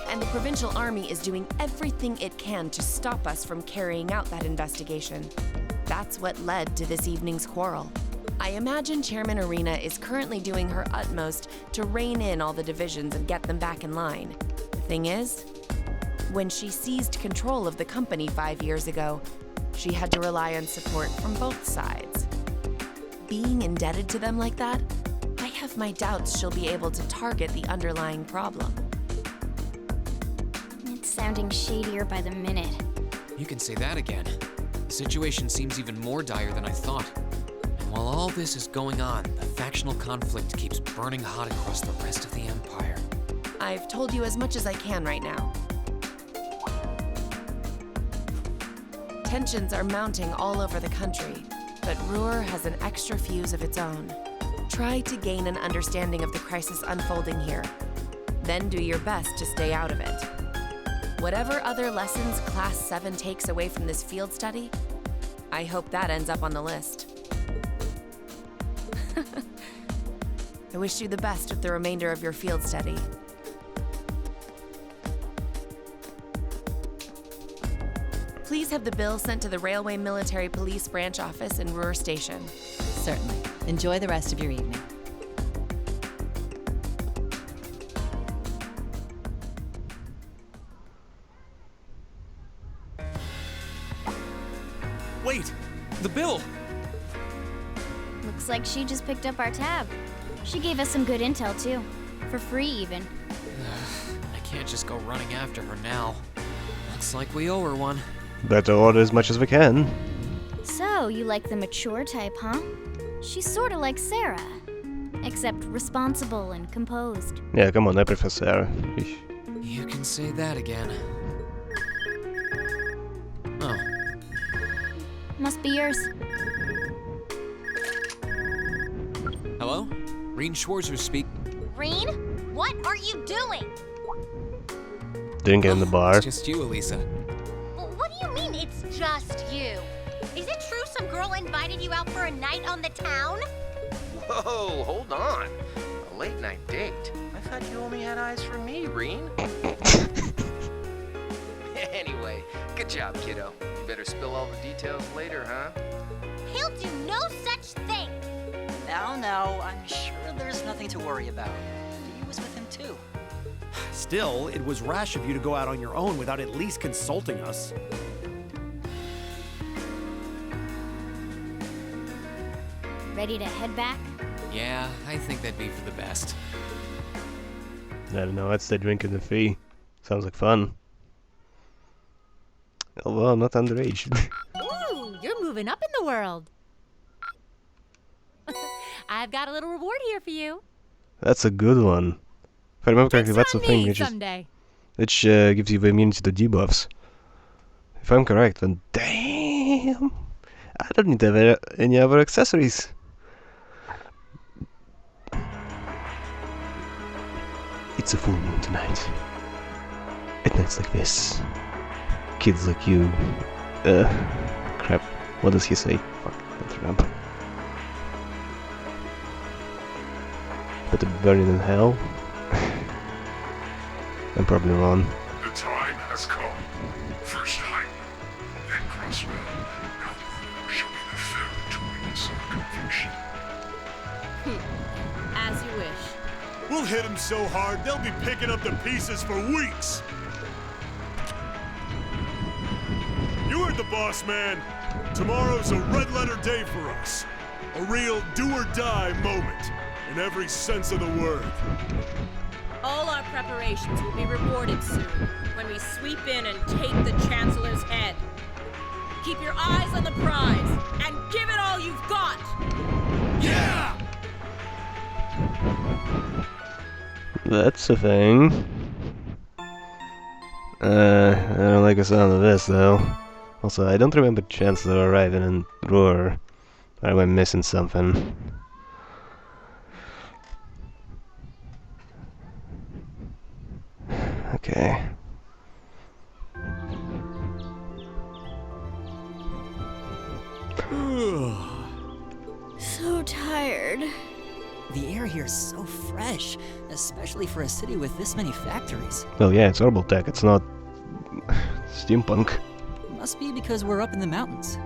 And the Provincial Army is doing everything it can to stop us from carrying out that investigation. That's what led to this evening's quarrel. I imagine Chairman Arena is currently doing her utmost to rein in all the divisions and get them back in line. The thing is, when she seized control of the company 5 years ago, she had to rely on support from both sides. Being indebted to them like that, I have my doubts she'll be able to target the underlying problem. It's sounding shadier by the minute. You can say that again. The situation seems even more dire than I thought. And while all this is going on, the factional conflict keeps burning hot across the rest of the Empire. I've told you as much as I can right now. Tensions are mounting all over the country, but Ruhr has an extra fuse of its own. Try to gain an understanding of the crisis unfolding here. Then do your best to stay out of it. Whatever other lessons Class 7 takes away from this field study, I hope that ends up on the list. I wish you the best with the remainder of your field study. Please have the bill sent to the Railway Military Police Branch Office in Ruhr Station. Certainly. Enjoy the rest of your evening. Wait! The bill! Looks like she just picked up our tab. She gave us some good intel, too. For free, even. I can't just go running after her now. Looks like we owe her one. Better order as much as we can. So, you like the mature type, huh? She's sorta like Sarah. Except responsible and composed. Yeah, come on, I prefer Sarah. Eesh. You can say that again. Oh. Must be yours. Hello? Reen Schwarzer speak. Reen, what are you doing? Didn't get in the bar. It's just you, Elisa. Well, what do you mean it's just you? Is it true some girl invited you out for a night on the town? Whoa, hold on. A late night date? I thought you only had eyes for me, Reen. Anyway, good job, kiddo. You better spill all the details later, huh? He'll do no such thing. No, I'm sure there's nothing to worry about. He was with him too. Still, it was rash of you to go out on your own without at least consulting us. Ready to head back? Yeah, I think that'd be for the best. I don't know, I'd stay drinking the fee. Sounds like fun. Although I'm not underage. Ooh, you're moving up in the world. I've got a little reward here for you. That's a good one. If I remember correctly, that's the thing which gives you the immunity to debuffs. If I'm correct, then damn, I don't need to have any other accessories. It's a full moon tonight. At nights like this, kids like you, crap, what does he say? Fuck, I don't remember. But to be burning in hell? I'm probably wrong. The time has come. First time, then Crossrail. Now Ruhr shall be the third to witness our conviction. As you wish. We'll hit them so hard, they'll be picking up the pieces for weeks. You heard the boss, man. Tomorrow's a red-letter day for us. A real do-or-die moment, in every sense of the word. All our preparations will be rewarded soon, when we sweep in and take the Chancellor's head. Keep your eyes on the prize, and give it all you've got! Yeah! That's a thing. I don't like the sound of this, though. Also, I don't remember Chancellor arriving in Ruhr. Or am I missing something? Okay. So tired. The air here is so fresh, especially for a city with this many factories. Well, yeah, it's orbital tech, it's not steampunk. Must be because we're up in the mountains.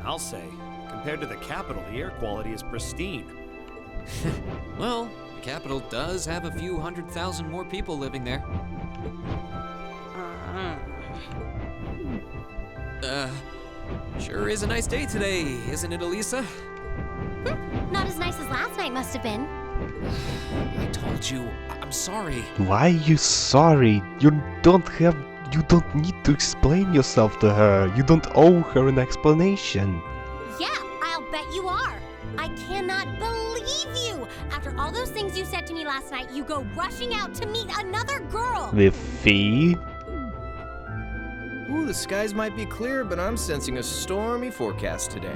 I'll say. Compared to the capital, the air quality is pristine. Well, the capital does have a few 100,000 more people living there. Sure is a nice day today, isn't it, Elisa? Not as nice as last night must have been. I told you, I'm sorry. Why are you sorry? You don't need to explain yourself to her. You don't owe her an explanation. Yeah, I'll bet you are. I cannot believe you! After all those things you said to me last night, you go rushing out to meet another girl! With Fee? Ooh, the skies might be clear, but I'm sensing a stormy forecast today.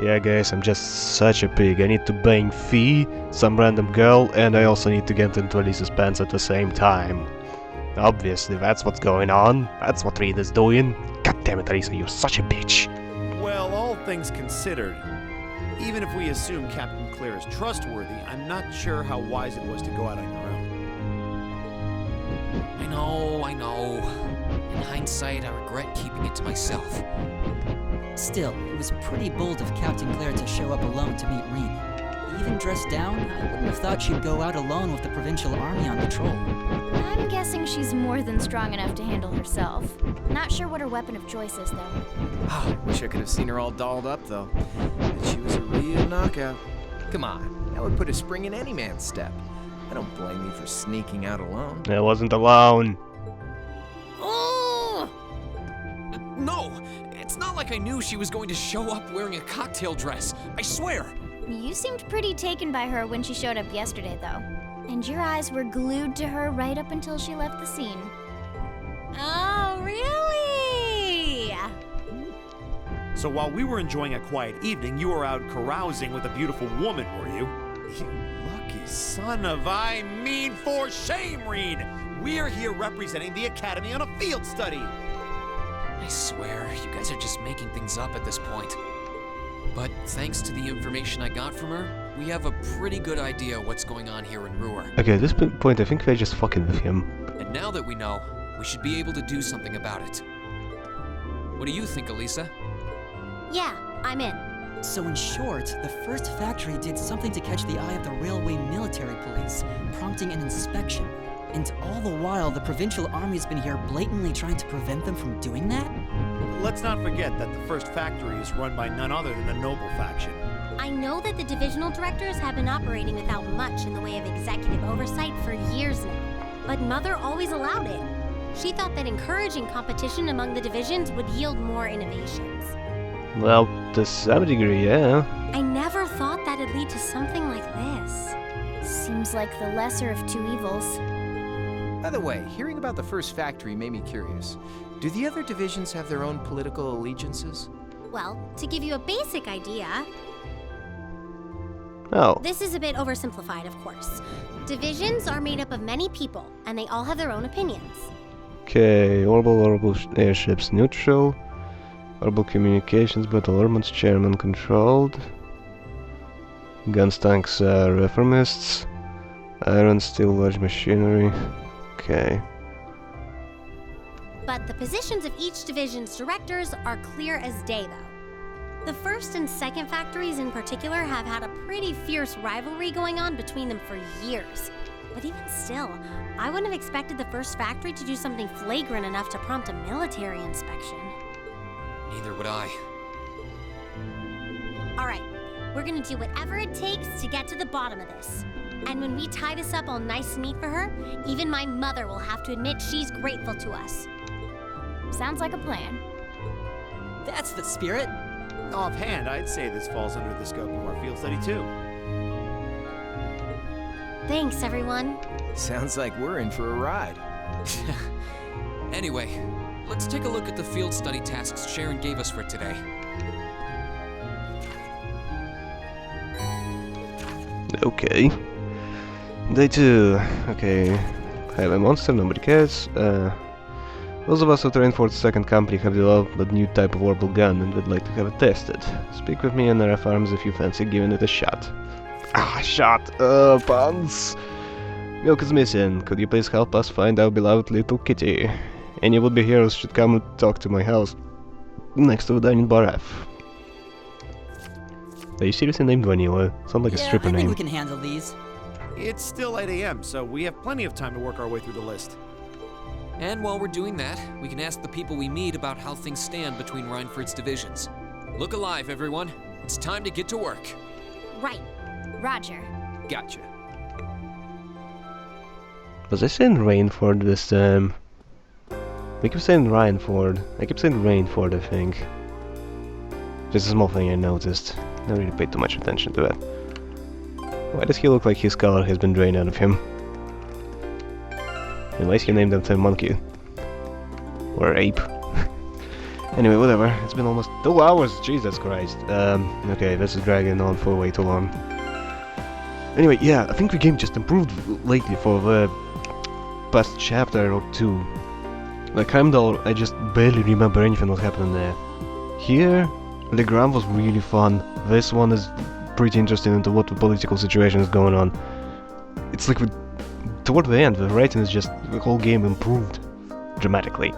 Yeah, guys, I'm just such a pig. I need to bang Fee, some random girl, and I also need to get into Elisa's pants at the same time. Obviously, that's what's going on. That's what Reed is doing. God damn it, Elisa, you're such a bitch. Well, all things considered, even if we assume Captain Claire is trustworthy, I'm not sure how wise it was to go out on your own. I know. In hindsight, I regret keeping it to myself. Still, it was pretty bold of Captain Claire to show up alone to meet Reed. Even dressed down, I wouldn't have thought she'd go out alone with the provincial army on patrol. I'm guessing she's more than strong enough to handle herself. Not sure what her weapon of choice is, though. Oh, wish I could have seen her all dolled up, though. But she was a real knockout. Come on, that would put a spring in any man's step. I don't blame you for sneaking out alone. I wasn't alone. Oh! No! It's not like I knew she was going to show up wearing a cocktail dress. I swear! You seemed pretty taken by her when she showed up yesterday, though. And your eyes were glued to her right up until she left the scene. Oh, really? So while we were enjoying a quiet evening, you were out carousing with a beautiful woman, were you? You lucky son of for shame, Reed! We're here representing the Academy on a field study! I swear, you guys are just making things up at this point. But thanks to the information I got from her, we have a pretty good idea what's going on here in Ruhr. Okay, at this point, I think we're just fucking with him. And now that we know, we should be able to do something about it. What do you think, Elisa? Yeah, I'm in. So in short, the first factory did something to catch the eye of the railway military police, prompting an inspection. And all the while, the provincial army's been here blatantly trying to prevent them from doing that? Let's not forget that the first factory is run by none other than the Noble faction. I know that the divisional directors have been operating without much in the way of executive oversight for years now, but Mother always allowed it. She thought that encouraging competition among the divisions would yield more innovations. Well, to some degree, yeah. I never thought that'd lead to something like this. Seems like the lesser of two evils. By the way, hearing about the first factory made me curious. Do the other divisions have their own political allegiances? Well, to give you a basic idea... Oh. This is a bit oversimplified, of course. Divisions are made up of many people, and they all have their own opinions. Okay, orbital airships neutral. Orbital communications, battle armaments chairman controlled. Guns, tanks, reformists. Iron, steel, large machinery. Okay. But the positions of each division's directors are clear as day, though. The first and second factories in particular have had a pretty fierce rivalry going on between them for years. But even still, I wouldn't have expected the first factory to do something flagrant enough to prompt a military inspection. Neither would I. Alright, we're gonna do whatever it takes to get to the bottom of this. And when we tie this up all nice and neat for her, even my mother will have to admit she's grateful to us. Sounds like a plan. That's the spirit. Offhand, I'd say this falls under the scope of our field study too. Thanks, everyone. Sounds like we're in for a ride. Anyway, let's take a look at the field study tasks Sharon gave us for today. Okay. Day 2. Okay. Have a monster, nobody cares. Those of us who trained for the second company have developed a new type of orbital gun and would like to have it tested. Speak with me on RF Arms if you fancy giving it a shot. Ah, shot! Puns! Milk is missing. Could you please help us find our beloved little kitty? Any would-be heroes should come and talk to my house next to the dining bar F. Are you seriously named Vanilla? Sounds like a Yeah, stripper I think name. we can handle these. It's still 8 a.m., so we have plenty of time to work our way through the list. And while we're doing that, we can ask the people we meet about how things stand between Reinford's divisions. Look alive, everyone. It's time to get to work. Right. Roger. Gotcha. Was I saying Rainford this time? I keep saying Ryanford. I keep saying Rainford, I think. Just a small thing I noticed. Never really paid too much attention to it. Why does he look like his color has been drained out of him? And why is he named after a monkey? Or ape? Anyway, whatever. It's been almost 2 hours. Jesus Christ. Okay, this is dragging on for way too long. Anyway, yeah, I think the game just improved lately for the past chapter or 2. Like Heimdall, I just barely remember anything that happened there. Here, the ground was really fun. This one is pretty interesting into what the political situation is going on. It's like toward the end, the writing is just, the whole game improved dramatically.